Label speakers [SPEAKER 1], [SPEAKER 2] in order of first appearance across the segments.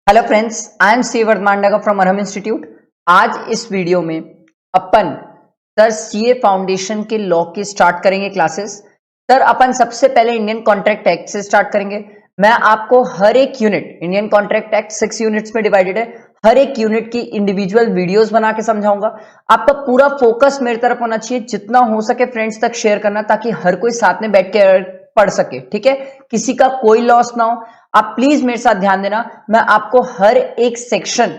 [SPEAKER 1] Hello friends, I am C वर्धमानडा from Arham institute. आज इस वीडियो में अपन सर सीए फाउंडेशन के लॉ के स्टार्ट करेंगे क्लासेस। सर अपन सबसे पहले इंडियन कॉन्ट्रैक्ट एक्ट से स्टार्ट करेंगे। मैं आपको हर एक unit, Indian contract act 6 units में डिवाइडेड है, हर एक यूनिट की इंडिविजुअल वीडियोस बना के समझाऊंगा। आपका पूरा फोकस मेरी तरफ होना चाहिए, जितना हो सके फ्रेंड्स तक शेयर करना, ताकि हर कोई साथ में बैठ के पढ़ सके। ठीक है, किसी का कोई लॉस ना हो। आप प्लीज मेरे साथ ध्यान देना, मैं आपको हर एक सेक्शन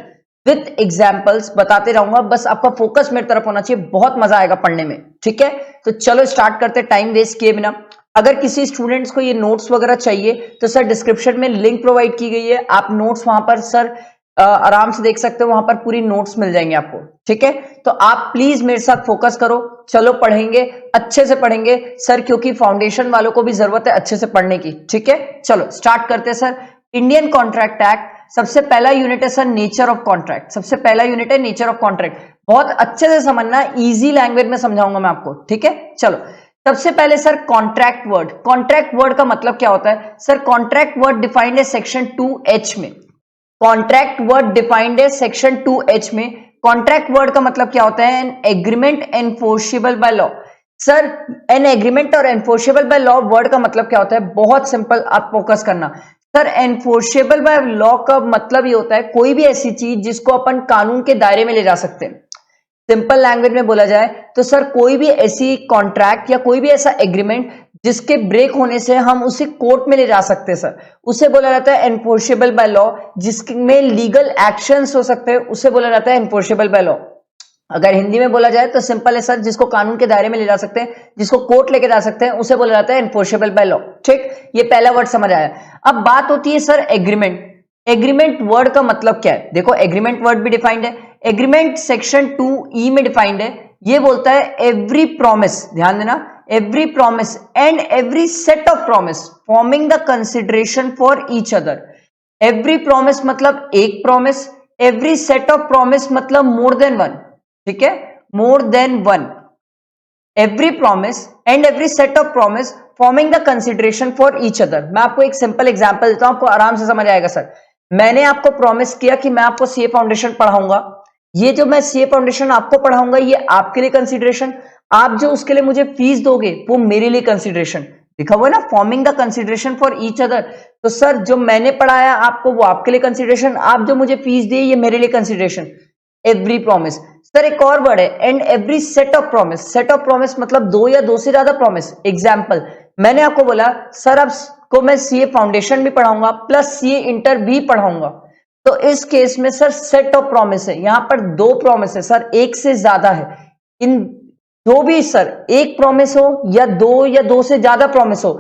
[SPEAKER 1] विथ एग्जाम्पल्स बताते रहूंगा। बस आपका फोकस मेरी तरफ होना चाहिए, बहुत मजा आएगा पढ़ने में। ठीक है, तो चलो स्टार्ट करते, टाइम वेस्ट किए बिना। अगर किसी स्टूडेंट्स को ये नोट्स वगैरह चाहिए तो सर डिस्क्रिप्शन में लिंक प्रोवाइड की गई है, आप नोट्स वहां पर सर आराम से देख सकते हो, वहां पर पूरी नोट्स मिल जाएंगे आपको। ठीक है, तो आप प्लीज मेरे साथ फोकस करो। चलो पढ़ेंगे, अच्छे से पढ़ेंगे सर, क्योंकि फाउंडेशन वालों को भी जरूरत है अच्छे से पढ़ने की। ठीक है, चलो स्टार्ट करते हैं सर। इंडियन कॉन्ट्रैक्ट एक्ट, सबसे पहला यूनिट है सर नेचर ऑफ कॉन्ट्रैक्ट। सबसे पहला यूनिट है नेचर ऑफ कॉन्ट्रैक्ट। बहुत अच्छे से समझना, इजी लैंग्वेज में समझाऊंगा मैं आपको। ठीक है, चलो सबसे पहले sir contract word. Contract word का मतलब क्या होता है सर? कॉन्ट्रैक्ट वर्ड डिफाइंड है सेक्शन 2H में। कॉन्ट्रैक्ट वर्ड डिफाइंड है सेक्शन 2H में। कॉन्ट्रैक्ट वर्ड का मतलब क्या होता है? An agreement enforceable by law. Sir an agreement और एनफोर्सेबल बाय लॉ वर्ड का मतलब क्या होता है? बहुत सिंपल, आप फोकस करना। सर एनफोर्सेबल बाय लॉ का मतलब ये होता है कोई भी ऐसी चीज जिसको अपन कानून के दायरे में ले जा सकते हैं। सिंपल लैंग्वेज में बोला जाए तो सर कोई भी ऐसी कॉन्ट्रैक्ट या कोई भी ऐसा एग्रीमेंट जिसके ब्रेक होने से हम उसे कोर्ट में ले जा सकते हैं सर, उसे बोला जाता है एनफोर्सेबल बाय लॉ। जिसमें लीगल एक्शंस हो सकते हैं उसे बोला जाता है एनफोर्सेबल बाय लॉ। अगर हिंदी में बोला जाए तो सिंपल है सर, जिसको कानून के दायरे में ले जा सकते हैं, जिसको कोर्ट लेके जा सकते हैं, उसे बोला जाता है एनफोर्सेबल बाय लॉ। ठीक, ये पहला वर्ड समझ आया। अब बात होती है सर एग्रीमेंट। एग्रीमेंट वर्ड का मतलब क्या है? देखो एग्रीमेंट वर्ड भी डिफाइंड है। एग्रीमेंट सेक्शन 2E में डिफाइंड है। ये बोलता है एवरी प्रॉमिस, ध्यान देना, every promise and every set of promise forming the consideration for each other. Every promise मतलब एक promise, every set of promise मतलब मोर देन वन। ठीक है, more than one. Every promise and every set of promise forming the consideration for each other. मैं आपको एक simple example देता हूं, आपको आराम से समझ आएगा सर। मैंने आपको प्रॉमिस किया कि मैं आपको सीए फाउंडेशन पढ़ाऊंगा। ये जो मैं सीए फाउंडेशन आपको पढ़ाऊंगा ये आपके लिए कंसिडरेशन, आप जो उसके लिए मुझे फीस दोगे वो मेरे लिए कंसिडरेशन। लिखा हुआ है ना, forming the consideration for each other. तो सर जो मैंने पढ़ाया आपको वो आपके लिए कंसिडरेशन, आप जो मुझे फीस दिए ये मेरे लिए कंसिडरेशन। Every promise. सर एक और वर्ड है and every set of promise. Set of promise मतलब दो या दो से ज्यादा प्रॉमिस। एग्जाम्पल, मैंने आपको बोला सर आपको मैं सीए फाउंडेशन भी पढ़ाऊंगा प्लस सीए इंटर भी पढ़ाऊंगा, तो इस केस में सर सेट ऑफ प्रॉमिस है। यहां पर दो प्रॉमिस है सर, एक से ज्यादा है। इन जो भी सर एक प्रॉमिस हो या दो से ज्यादा प्रॉमिस हो,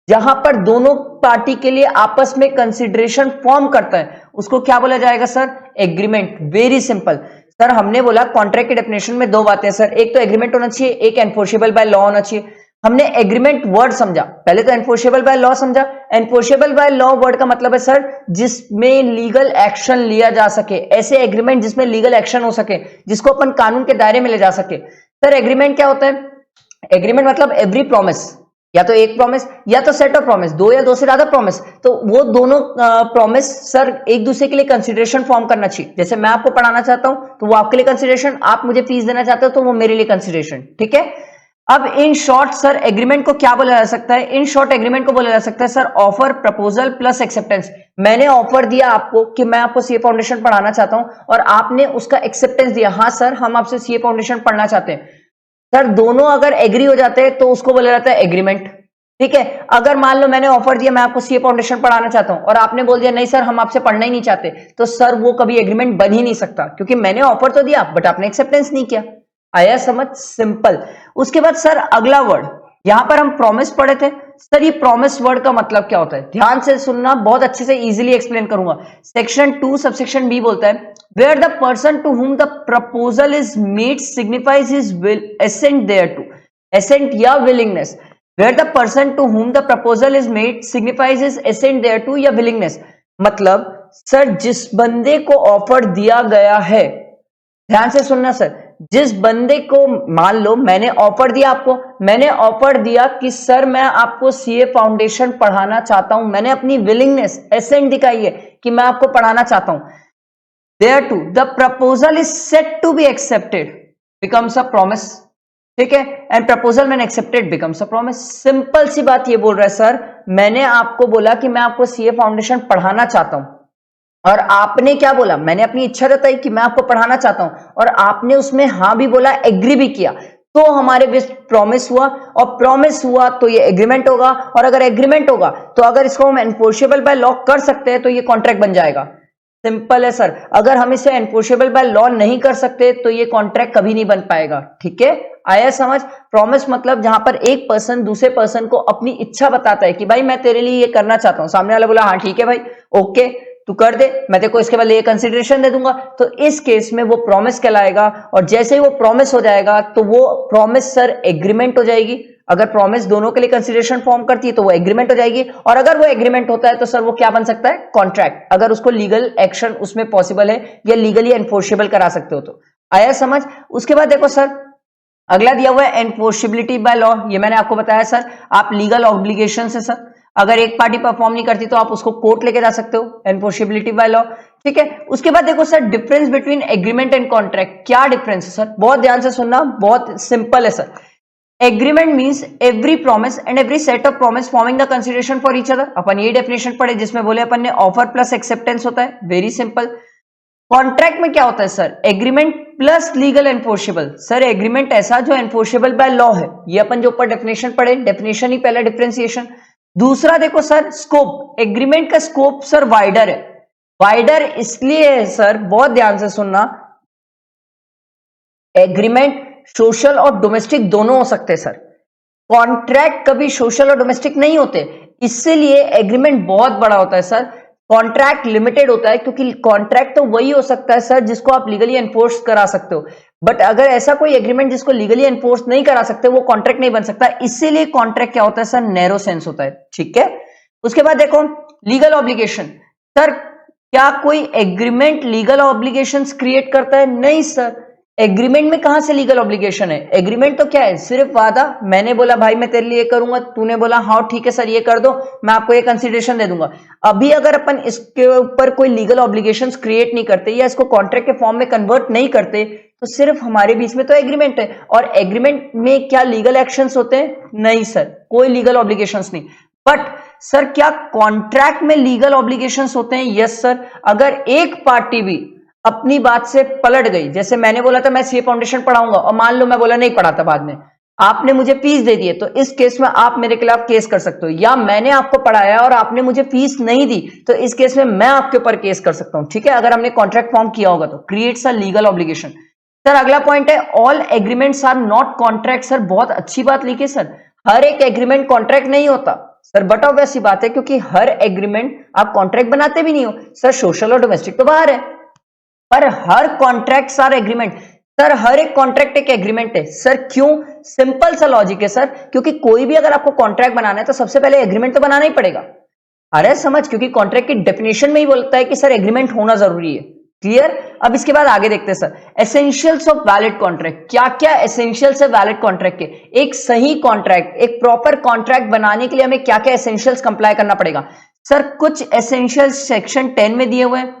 [SPEAKER 1] जहां पर दोनों पार्टी के लिए आपस में कंसिडरेशन फॉर्म करता है, उसको क्या बोला जाएगा sir? Agreement. Very simple sir. हमने बोला कॉन्ट्रैक्ट की डेफिनेशन में दो बातें सर, एक तो एग्रीमेंट होना चाहिए, एक एनफोर्सेबल बाय लॉ होना चाहिए। हमने एग्रीमेंट वर्ड समझा, पहले तो एनफोर्सेबल बाय लॉ समझा। एनफोर्सेबल बाय लॉ वर्ड का मतलब है सर जिसमें लीगल एक्शन लिया जा सके, ऐसे एग्रीमेंट जिसमें लीगल एक्शन हो सके, जिसको अपन कानून के दायरे में ले जा सके। सर एग्रीमेंट क्या होता है? एग्रीमेंट मतलब एवरी प्रॉमिस, या तो एक प्रॉमिस या तो सेट ऑफ प्रॉमिस, दो या दो से ज्यादा प्रॉमिस, तो वो दोनों प्रॉमिस सर एक दूसरे के लिए कंसिडरेशन फॉर्म करना चाहिए। जैसे मैं आपको पढ़ाना चाहता हूं तो वो आपके लिए कंसिडरेशन, आप मुझे फीस देना चाहते हो तो वो मेरे लिए कंसिडरेशन। ठीक है, अब इन शॉर्ट सर एग्रीमेंट को क्या बोला जा सकता है? इन शॉर्ट एग्रीमेंट को बोला जा सकता है sir offer proposal plus acceptance. मैंने ऑफर दिया आपको कि मैं आपको सीए फाउंडेशन पढ़ाना चाहता हूं और आपने उसका एक्सेप्टेंस दिया, हाँ सर हम आपसे सीए फाउंडेशन पढ़ना चाहते हैं। सर दोनों अगर एग्री हो जाते हैं तो उसको बोला जाता है एग्रीमेंट। ठीक है, अगर मान लो मैंने ऑफर दिया मैं आपको सीए फाउंडेशन पढ़ाना चाहता हूं और आपने बोल दिया नहीं सर हम आपसे पढ़ना ही नहीं चाहते, तो सर वो कभी एग्रीमेंट बन ही नहीं सकता, क्योंकि मैंने ऑफर तो दिया बट आपने एक्सेप्टेंस नहीं किया। आया समझ? सिंपल। उसके बाद सर अगला वर्ड, यहां पर हम प्रॉमिस पढ़े थे सर, ये प्रॉमिस वर्ड का मतलब क्या होता है? ध्यान से सुनना, बहुत अच्छे से इजीली एक्सप्लेन करूंगा। सेक्शन 2 सबसेक्शन बी बोलता है where the person to whom the proposal is made signifies his will assent thereto, assent या willingness। where the person to whom the proposal is made signifies his assent thereto या willingness, मतलब sir जिस बंदे को offer दिया गया है, ध्यान से सुनना सर, जिस बंदे को, मान लो मैंने ऑफर दिया आपको, मैंने ऑफर दिया कि सर मैं आपको सीए फाउंडेशन पढ़ाना चाहता हूं, मैंने अपनी विलिंगनेस एसेंट दिखाई है, कि मैं आपको पढ़ाना चाहता हूं, there to the proposal is set to be accepted becomes a promise, ठीक है, and proposal when accepted becomes a promise. Simple सी बात ये बोल रहा है सर, मैंने आपको बोला कि मैं आपको सीए फाउंडेशन पढ़ाना चाहता हूं, और आपने क्या बोला, मैंने अपनी इच्छा जताई कि मैं आपको पढ़ाना चाहता हूं, और आपने उसमें हाँ भी बोला, एग्री भी किया, तो हमारे बीच प्रॉमिस हुआ, और प्रॉमिस हुआ तो ये एग्रीमेंट होगा, और अगर एग्रीमेंट होगा तो अगर इसको हम एनफोर्सेबल बाय लॉ कर सकते हैं तो ये कॉन्ट्रैक्ट बन जाएगा। सिंपल है सर, अगर हम इसे एनफोर्सेबल बाय लॉ नहीं कर सकते तो ये कॉन्ट्रैक्ट कभी नहीं बन पाएगा, ठीक है, आया समझ। प्रॉमिस मतलब जहां पर एक पर्सन दूसरे पर्सन को अपनी इच्छा बताता है कि भाई मैं तेरे लिए ये करना चाहता हूं, सामने वाला बोला हाँ ठीक है भाई, ओके तू कर दे, मैं तेरे को इसके बाद ये कंसिडरेशन दे दूंगा, तो इस केस में वो प्रॉमिस कहलाएगा, और जैसे ही वो प्रॉमिस हो जाएगा तो वो प्रॉमिस सर एग्रीमेंट हो जाएगी। अगर प्रॉमिस दोनों के लिए कंसिडरेशन फॉर्म करती है तो वो एग्रीमेंट हो जाएगी, और अगर वो एग्रीमेंट होता है तो सर वो क्या बन सकता है, कॉन्ट्रैक्ट, अगर उसको लीगल एक्शन उसमें पॉसिबल है या लीगली एनफोर्सेबल करा सकते हो तो। आया समझ। उसके बाद देखो सर, अगला दिया हुआ है एनफोर्सेबिलिटी बाय लॉ, ये मैंने आपको बताया सर, आप लीगल ऑब्लिगेशन है सर, अगर एक पार्टी परफॉर्म नहीं करती तो आप उसको कोर्ट लेके जा सकते हो, एनफोर्सेबिलिटी बाय लॉ, ठीक है। उसके बाद देखो sir, difference between agreement and contract, क्या डिफरेंस है सर, बहुत ध्यान से सुनना, बहुत सिंपल है sir. Agreement means every promise and every set of promise forming the consideration for each other, अपन ये डेफिनेशन पढ़े जिसमें बोले अपन ने ऑफर प्लस एक्सेप्टेंस होता है, वेरी सिंपल। कॉन्ट्रैक्ट में क्या होता है sir, agreement plus legal enforceable, sir agreement ऐसा जो एनफोर्सेबल बाय लॉ है, ये अपन जो ऊपर डेफिनेशन पढ़े, डेफिनेशन ही पहला डिफरेंशिएशन। दूसरा देखो सर, स्कोप, एग्रीमेंट का स्कोप सर वाइडर है, वाइडर इसलिए है सर, बहुत ध्यान से सुनना, एग्रीमेंट सोशल और डोमेस्टिक दोनों हो सकते हैं सर, कॉन्ट्रैक्ट कभी सोशल और डोमेस्टिक नहीं होते, इसीलिए एग्रीमेंट बहुत बड़ा होता है सर, कॉन्ट्रैक्ट लिमिटेड होता है, क्योंकि कॉन्ट्रैक्ट तो वही हो सकता है सर जिसको आप लीगली एनफोर्स करा सकते हो, बट अगर ऐसा कोई एग्रीमेंट जिसको लीगली एनफोर्स नहीं करा सकते वो कॉन्ट्रैक्ट नहीं बन सकता, इसीलिए कॉन्ट्रैक्ट क्या होता है सर, नैरो सेंस होता है, ठीक है। उसके बाद देखो लीगल ऑब्लिगेशन, सर क्या कोई एग्रीमेंट लीगल ऑब्लिगेशंस क्रिएट करता है, नहीं सर, एग्रीमेंट में कहां से लीगल ऑब्लिगेशन है, एग्रीमेंट तो क्या है, सिर्फ वादा, मैंने बोला भाई मैं तेरे लिए करूंगा, तूने बोला हाँ ठीक है सर ये कर दो, मैं आपको ये कंसीडरेशन दे दूंगा। अभी अगर अपन इसके ऊपर कोई लीगल ऑब्लिगेशंस क्रिएट नहीं करते या इसको कॉन्ट्रैक्ट के फॉर्म में कन्वर्ट नहीं करते तो सिर्फ हमारे बीच में तो एग्रीमेंट है, और एग्रीमेंट में क्या लीगल एक्शंस होते हैं, नहीं सर, कोई लीगल ऑब्लिगेशंस नहीं। बट सर क्या कॉन्ट्रैक्ट में लीगल ऑब्लिगेशंस होते हैं, यस सर, अगर एक पार्टी भी अपनी बात से पलट गई, जैसे मैंने बोला था मैं सीए फाउंडेशन पढ़ाऊंगा और मान लो मैं बोला नहीं पढ़ाता, बाद में आपने मुझे फीस दे दी है, तो इस केस में आप मेरे खिलाफ केस कर सकते हो, या मैंने आपको पढ़ाया और आपने मुझे फीस नहीं दी तो इस केस में मैं आपके ऊपर केस कर सकता हूं, ठीक है, अगर हमने कॉन्ट्रैक्ट फॉर्म किया होगा तो creates a legal obligation. Sir अगला पॉइंट है all agreements are not contract, sir बहुत अच्छी बात लिखी सर, हर एक एग्रीमेंट कॉन्ट्रैक्ट नहीं होता सर, बट ऑब्वियस सी बात है क्योंकि हर एग्रीमेंट आप कॉन्ट्रैक्ट बनाते भी नहीं हो सर, सोशल और डोमेस्टिक तो बाहर है, पर हर कॉन्ट्रैक्ट आर एग्रीमेंट, सर हर एक कॉन्ट्रैक्ट एक एग्रीमेंट है सर, क्यों, सिंपल सा लॉजिक है सर, क्योंकि कोई भी अगर आपको कॉन्ट्रैक्ट बनाना है तो सबसे पहले एग्रीमेंट तो बनाना ही पड़ेगा, अरे समझ, क्योंकि कॉन्ट्रैक्ट की डेफिनेशन में ही बोलता है कि सर एग्रीमेंट होना जरूरी है, क्लियर। अब इसके बाद आगे देखते हैं sir, essentials of valid contract, क्या क्या एसेंशियल्स है वैलिड कॉन्ट्रैक्ट के, एक सही कॉन्ट्रैक्ट, एक प्रॉपर कॉन्ट्रैक्ट बनाने के लिए हमें क्या क्या एसेंशियल्स कंप्लाई करना पड़ेगा, सर कुछ एसेंशियल्स सेक्शन 10 में दिए हुए हैं,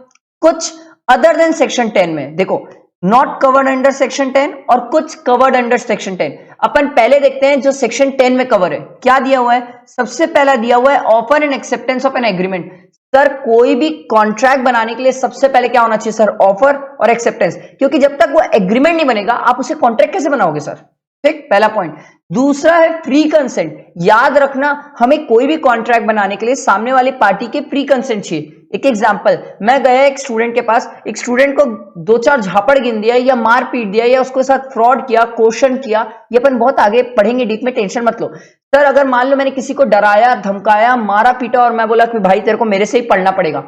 [SPEAKER 1] कुछ अदर देन सेक्शन 10 में, देखो नॉट कवर्ड अंडर सेक्शन 10 और कुछ कवर्ड अंडर सेक्शन 10, अपन पहले देखते हैं जो सेक्शन 10 में कवर है, क्या दिया हुआ है, सबसे पहला दिया हुआ है offer and acceptance of an agreement, sir कोई भी कॉन्ट्रैक्ट बनाने के लिए सबसे पहले क्या होना चाहिए सर, ऑफर और एक्सेप्टेंस, क्योंकि जब तक वो एग्रीमेंट नहीं बनेगा आप उसे कॉन्ट्रैक्ट कैसे बनाओगे सर, ठीक, पहला पॉइंट। दूसरा है फ्री कंसेंट, याद रखना हमें कोई भी कॉन्ट्रैक्ट बनाने के लिए सामने वाली पार्टी के फ्री कंसेंट चाहिए। एक एग्जांपल, मैं गया एक स्टूडेंट के पास, एक स्टूडेंट को 2-4 झापड़ गिन दिया या मार पीट दिया या उसके साथ फ्रॉड किया, क्वेश्चन किया, ये अपन बहुत आगे पढ़ेंगे डीप में, टेंशन मत लो सर। अगर मान लो मैंने किसी को डराया, धमकाया, मारा पीटा और मैं बोला कि भाई तेरे को मेरे से ही पढ़ना पड़ेगा,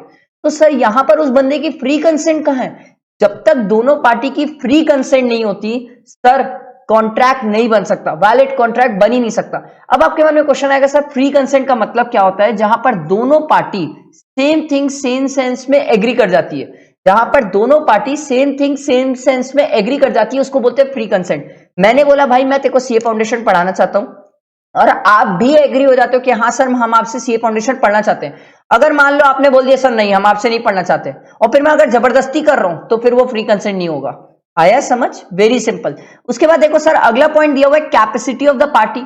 [SPEAKER 1] तो सर यहां पर उस बंदे की फ्री कंसेंट कहां है, जब तक दोनों पार्टी की फ्री कंसेंट नहीं होती सर कॉन्ट्रैक्ट नहीं बन सकता, वैलिड कॉन्ट्रैक्ट बन ही नहीं सकता। अब आपके मन में क्वेश्चन आएगा सर फ्री कंसेंट का मतलब क्या होता है, जहां पर दोनों party same thing same sense में एग्री कर जाती है, जहां पर दोनों party same thing same sense में एग्री कर जाती है उसको बोलते हैं फ्री कंसेंट। मैंने बोला भाई मैं तेरे को सीए फाउंडेशन पढ़ाना चाहता हूं और आप भी एग्री हो जाते हो कि हाँ सर हम आपसे सीए फाउंडेशन पढ़ना चाहते हैं। अगर मान लो आपने बोल दिया सर नहीं हम आपसे नहीं पढ़ना चाहते, और फिर मैं अगर जबरदस्ती कर रहा हूं तो फिर वो फ्री कंसेंट नहीं होगा। आया समझ? Very simple. उसके बाद देखो सर अगला पॉइंट दिया हुआ है capacity of the party.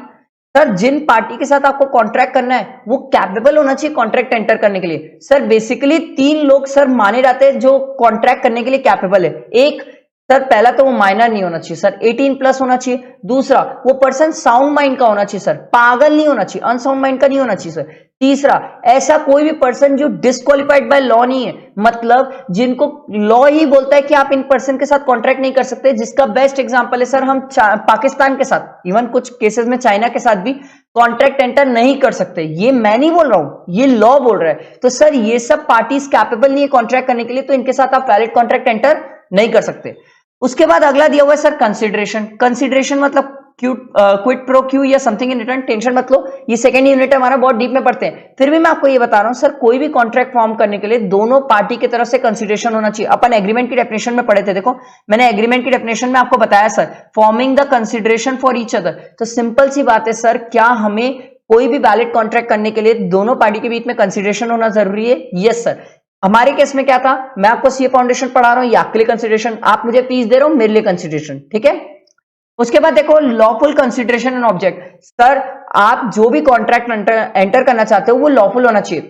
[SPEAKER 1] Sir जिन पार्टी के साथ आपको कॉन्ट्रैक्ट करना है वो कैपेबल होना चाहिए कॉन्ट्रैक्ट एंटर करने के लिए। सर बेसिकली 3 लोग सर माने जाते हैं जो कॉन्ट्रैक्ट करने के लिए कैपेबल है। एक, सर पहला तो वो माइनर नहीं होना चाहिए सर, 18 प्लस होना चाहिए। दूसरा, वो पर्सन साउंड माइंड का होना चाहिए सर, पागल नहीं होना चाहिए, अनसाउंड माइंड का नहीं होना चाहिए सर। तीसरा, ऐसा कोई भी पर्सन जो डिस्क्वालिफाइड बाय लॉ नहीं है, मतलब जिनको लॉ ही बोलता है कि आप इन पर्सन के साथ कॉन्ट्रैक्ट नहीं कर सकते। जिसका बेस्ट एग्जांपल है सर हम पाकिस्तान के साथ, इवन कुछ केसेस में चाइना के साथ भी कॉन्ट्रैक्ट एंटर नहीं कर सकते। ये मैं नहीं बोल रहा हूं, ये लॉ बोल रहा है। तो सर ये सब पार्टीज कैपेबल नहीं है कॉन्ट्रैक्ट करने के लिए, तो इनके साथ आप वैलिड कॉन्ट्रैक्ट एंटर नहीं कर सकते। उसके बाद अगला दिया हुआ है सर कंसिडरेशन। कंसिडरेशन मतलब क्विट प्रो क्यू या समथिंग इन रिटर्न। टेंशन मत लो, ये सेकंड यूनिट हमारा बहुत डीप में पढ़ते हैं, फिर भी मैं आपको ये बता रहा हूं सर कोई भी कॉन्ट्रैक्ट फॉर्म करने के लिए दोनों पार्टी की तरफ से कंसिडरेशन होना चाहिए। अपन एग्रीमेंट की डेफिनेशन में पढ़े थे, देखो मैंने एग्रीमेंट की डेफिनेशन में आपको बताया sir forming the consideration for each other. तो सिंपल सी बात है सर, क्या हमें कोई भी वैलिड कॉन्ट्रैक्ट करने के लिए दोनों पार्टी के बीच में कंसिडरेशन होना जरूरी है? Yes sir. हमारे केस में क्या था, मैं आपको सीए फाउंडेशन पढ़ा रहा हूं, ये आपके लिए कंसिडरेशन, आप मुझे फीस दे रहे हो, मेरे लिए कंसिडरेशन, ठीक है। उसके बाद देखो lawful consideration and object. Sir आप जो भी कॉन्ट्रैक्ट एंटर करना चाहते हो वो लॉफुल होना चाहिए,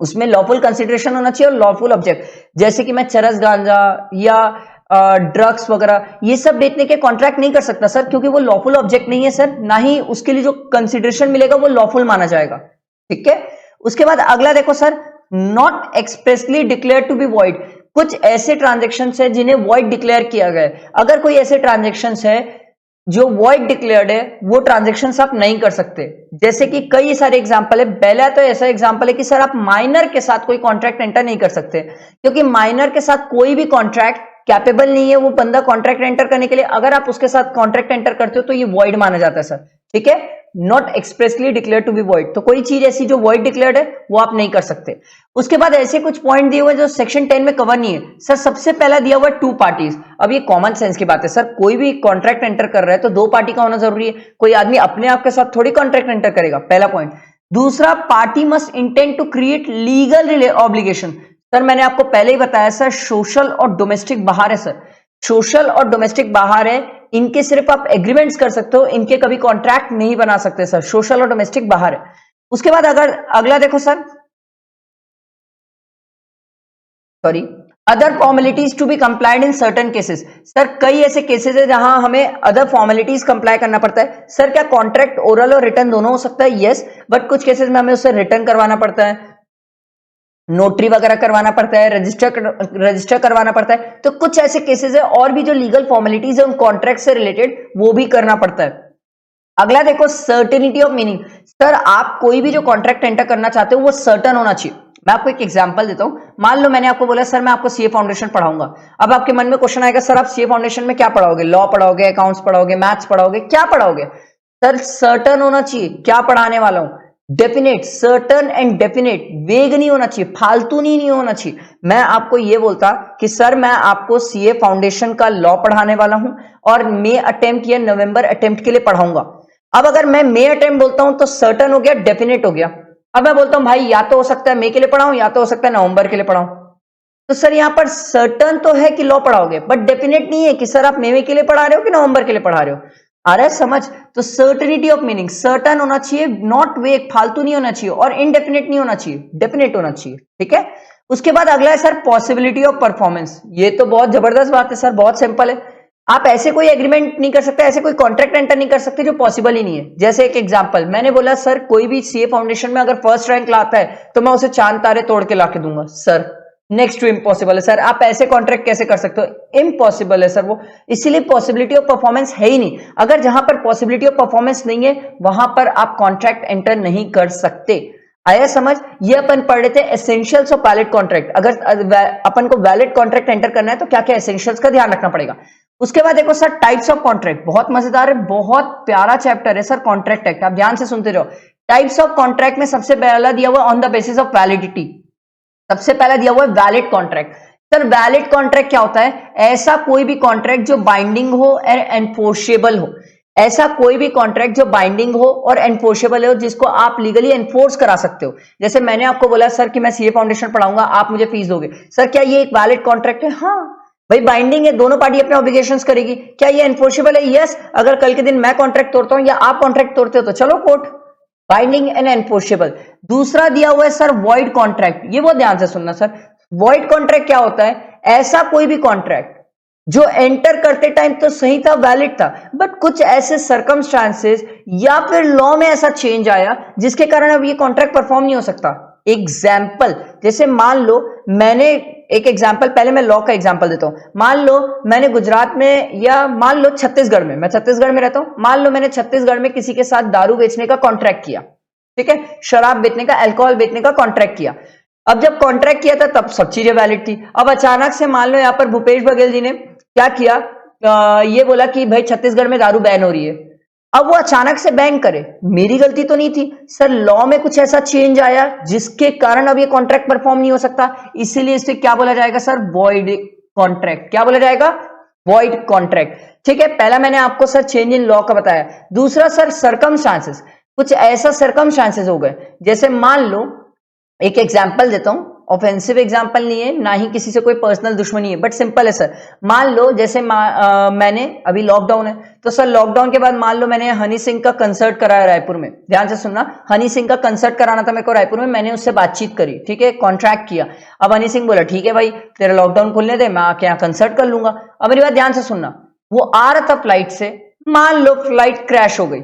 [SPEAKER 1] उसमें लॉफुल कंसिडरेशन होना चाहिए और लॉफुल ऑब्जेक्ट। जैसे कि मैं चरस गांजा या ड्रग्स वगैरह ये सब बेचने के कॉन्ट्रैक्ट नहीं कर सकता सर, क्योंकि वो लॉफुल ऑब्जेक्ट नहीं है सर, ना ही उसके लिए जो कंसिडरेशन मिलेगा वो लॉफुल माना जाएगा, ठीक है। उसके बाद अगला देखो sir, not expressly declare to be void. कुछ ऐसे ट्रांजेक्शन है जिन्हें वॉइड डिक्लेयर किया गया है। अगर कोई ऐसे ट्रांजेक्शन है जो वॉइड डिक्लेयर्ड है, वो ट्रांजेक्शन आप नहीं कर सकते। जैसे कि कई सारे एग्जांपल है। पहला तो ऐसा एग्जांपल है कि सर आप माइनर के साथ कोई कॉन्ट्रैक्ट एंटर नहीं कर सकते, क्योंकि माइनर के साथ कोई भी कॉन्ट्रैक्ट कैपेबल नहीं है वो बंदा कॉन्ट्रैक्ट एंटर करने के लिए। अगर आप उसके साथ कॉन्ट्रैक्ट एंटर करते हो तो ये वॉइड माना जाता है सर, ठीक है। Not expressly declare to be void, तो कोई चीज ऐसी जो वॉइड डिक्लेयर्ड है वो आप नहीं कर सकते। उसके बाद ऐसे कुछ पॉइंट दिए हुए जो सेक्शन 10 में कवर नहीं है सर। सबसे पहला दिया हुआ टू पार्टीज। अब ये कॉमन सेंस की बात है सर, कोई भी कॉन्ट्रैक्ट एंटर कर रहा है तो दो पार्टी का होना जरूरी है। कोई आदमी अपने आप के साथ थोड़ी कॉन्ट्रैक्ट एंटर करेगा, पहला पॉइंट। दूसरा, party must intend to create legal obligation. Sir मैंने आपको पहले ही बताया सर, सोशल और डोमेस्टिक बाहर है सर, सोशल और डोमेस्टिक बाहर है, इनके सिर्फ आप एग्रीमेंट्स कर सकते हो, इनके कभी कॉन्ट्रैक्ट नहीं बना सकते सर, सोशल और डोमेस्टिक बाहर है। उसके बाद अगर अगला देखो sir, sorry, other formalities to be complied in certain cases. Sir कई ऐसे केसेस है जहां हमें अदर फॉर्मेलिटीज कंप्लाई करना पड़ता है। सर क्या कॉन्ट्रैक्ट ओरल और रिटर्न दोनों हो सकता है? यस, बट कुछ केसेस में हमें उससे रिटर्न करवाना पड़ता है, नोटरी वगैरह करवाना पड़ता है, रजिस्टर करवाना पड़ता है। तो कुछ ऐसे केसेस है और भी जो लीगल फॉर्मेलिटीज है उन कॉन्ट्रैक्ट से रिलेटेड वो भी करना पड़ता है। अगला देखो, सर्टेनिटी ऑफ मीनिंग। सर आप कोई भी जो कॉन्ट्रैक्ट एंटर करना चाहते हो वो सर्टन होना चाहिए। मैं आपको एक एग्जांपल देता हूं। मान लो मैंने आपको बोला सर मैं आपको सीए फाउंडेशन पढ़ाऊंगा। अब आपके मन में क्वेश्चन आएगा सर आप सीए फाउंडेशन में क्या पढ़ाओगे? लॉ पढ़ाओगे, अकाउंट्स पढ़ाओगे, मैथ्स पढ़ाओगे, क्या पढ़ाओगे? सर सर्टन होना चाहिए क्या पढ़ाने वाला हूं, डेफिनेट, सर्टन एंड डेफिनेट, वेग नहीं होना चाहिए, फालतू नहीं होना चाहिए। मैं आपको यह बोलता कि सर मैं आपको सीए फाउंडेशन का लॉ पढ़ाने वाला हूं और मई अटेम्प्ट या नवंबर अटेम्प्ट के लिए पढ़ाऊंगा। अब अगर मैं मई अटेम्प्ट बोलता हूं तो सर्टन हो गया, डेफिनेट हो गया। अब मैं बोलता हूं भाई या तो हो सकता है मई के लिए पढ़ाऊं या तो हो सकता है नवंबर के लिए पढ़ाऊं, तो सर यहां पर सर्टन तो है कि लॉ पढ़ाओगे, बट डेफिनेट नहीं है कि सर आप मई के लिए पढ़ा रहे हो कि नवंबर के लिए पढ़ा रहे हो। आ रहा है समझ? तो सर्टेनिटी ऑफ मीनिंग, सर्टन होना चाहिए, नॉट वेग, फालतू नहीं होना चाहिए, और इनडेफिनेट नहीं होना चाहिए, डेफिनेट होना चाहिए, ठीक है। उसके बाद अगला है सर पॉसिबिलिटी ऑफ परफॉर्मेंस। ये तो बहुत जबरदस्त बात है सर, बहुत सिंपल है। आप ऐसे कोई एग्रीमेंट नहीं कर सकते, ऐसे कोई कॉन्ट्रैक्ट एंटर नहीं कर सकते जो पॉसिबल ही नहीं है। जैसे एक एग्जांपल मैंने बोला सर कोई भी सीए फाउंडेशन में अगर फर्स्ट रैंक लाता है तो मैं उसे चांद तारे तोड़ के लाके दूंगा। सर नेक्स्ट टू इम्पॉसिबल है सर, आप ऐसे कॉन्ट्रैक्ट कैसे कर सकते हो? इम्पॉसिबल है सर वो, इसीलिए पॉसिबिलिटी ऑफ परफॉर्मेंस है ही नहीं। अगर जहां पर पॉसिबिलिटी ऑफ परफॉर्मेंस नहीं है वहां पर आप कॉन्ट्रैक्ट एंटर नहीं कर सकते। आया समझ? ये अपन पढ़ रहे थे एसेंशियल्स ऑफ वैलिड कॉन्ट्रैक्ट। अगर अपन को वैलिड कॉन्ट्रैक्ट एंटर करना है तो क्या क्या एसेंशियल्स का ध्यान रखना पड़ेगा। उसके बाद देखो सर टाइप्स ऑफ कॉन्ट्रैक्ट, बहुत मजेदार है, बहुत प्यारा चैप्टर है सर कॉन्ट्रैक्ट एक्ट, आप ध्यान से सुनते रहो। टाइप्स ऑफ कॉन्ट्रैक्ट में सबसे पहला दिया हुआ on the basis of validity, सबसे पहला दिया हुआ है valid contract. Sir valid contract क्या होता है? ऐसा कोई भी कॉन्ट्रैक्ट जो बाइंडिंग हो और एनफोर्सेबल हो। ऐसा कोई भी कॉन्ट्रैक्ट जो बाइंडिंग हो और एनफोर्सेबल हो, जिसको आप लीगली एनफोर्स करा सकते हो। जैसे मैंने आपको बोला सर कि मैं सीए फाउंडेशन पढ़ाऊंगा, आप मुझे फीस दोगे, सर क्या ये एक वैलिड कॉन्ट्रैक्ट है? हाँ भाई, बाइंडिंग है, दोनों पार्टी अपने ऑब्लिगेशंस करेगी। क्या ये एनफोर्सेबल है? यस। अगर कल के दिन मैं कॉन्ट्रैक्ट तोड़ता हूं या आप कॉन्ट्रैक्ट तोड़ते हो तो चलो कोर्ट। Binding and enforceable. दूसरा दिया हुआ है सर वॉइड कॉन्ट्रैक्ट। ये बहुत ध्यान से सुनना सर, वॉइड कॉन्ट्रैक्ट क्या होता है? ऐसा कोई भी कॉन्ट्रैक्ट जो एंटर करते टाइम तो सही था, वैलिड था, बट कुछ ऐसे सर्कमस्टांसेस या फिर लॉ में ऐसा चेंज आया जिसके कारण अब ये कॉन्ट्रैक्ट परफॉर्म नहीं हो सकता। एग्जाम्पल, जैसे मान लो मैंने एक एग्जाम्पल, पहले मैं लॉ का एग्जाम्पल देता हूं। मान लो मैंने गुजरात में या मान लो छत्तीसगढ़ में, मैं छत्तीसगढ़ में रहता हूं, मान लो मैंने छत्तीसगढ़ में किसी के साथ दारू बेचने का कॉन्ट्रैक्ट किया, ठीक है, शराब बेचने का, अल्कोहल बेचने का कॉन्ट्रैक्ट किया। अब जब कॉन्ट्रैक्ट किया था तब सब चीजें वैलिड थी। अब अचानक से मान लो यहां पर भूपेश बघेल जी ने क्या किया, ये बोला कि भाई छत्तीसगढ़ में दारू बैन हो रही है। अब वो अचानक से बैन करे, मेरी गलती तो नहीं थी सर, लॉ में कुछ ऐसा चेंज आया जिसके कारण अब ये कॉन्ट्रैक्ट परफॉर्म नहीं हो सकता, इसीलिए इसे क्या बोला जाएगा सर? Void contract. क्या बोला जाएगा? Void contract. ठीक है, पहला मैंने आपको सर चेंज इन लॉ का बताया। दूसरा सर सर्कमस्टांसेस। कुछ ऐसा सर्कमस्टांसेस हो गए, जैसे मान लो एक एग्जाम्पल देता हूं, ऑफेंसिव एग्जाम्पल नहीं है, ना ही किसी से कोई पर्सनल दुश्मनी है, बट सिंपल है सर। मान लो जैसे मैंने अभी लॉकडाउन है, तो सर लॉकडाउन के बाद मान लो मैंने हनी सिंह का कंसर्ट कराया रायपुर में। ध्यान से सुनना, हनी सिंह का कंसर्ट कराना था मेरे को रायपुर में, मैंने उससे बातचीत करी, ठीक है, कॉन्ट्रैक्ट किया। अब हनी सिंह बोला ठीक है भाई तेरा लॉकडाउन खुलने दे, मैं आके यहाँ कंसर्ट कर लूंगा। अब मेरी बात ध्यान से सुनना, वो आ रहा था फ्लाइट से, मान लो फ्लाइट क्रैश हो गई।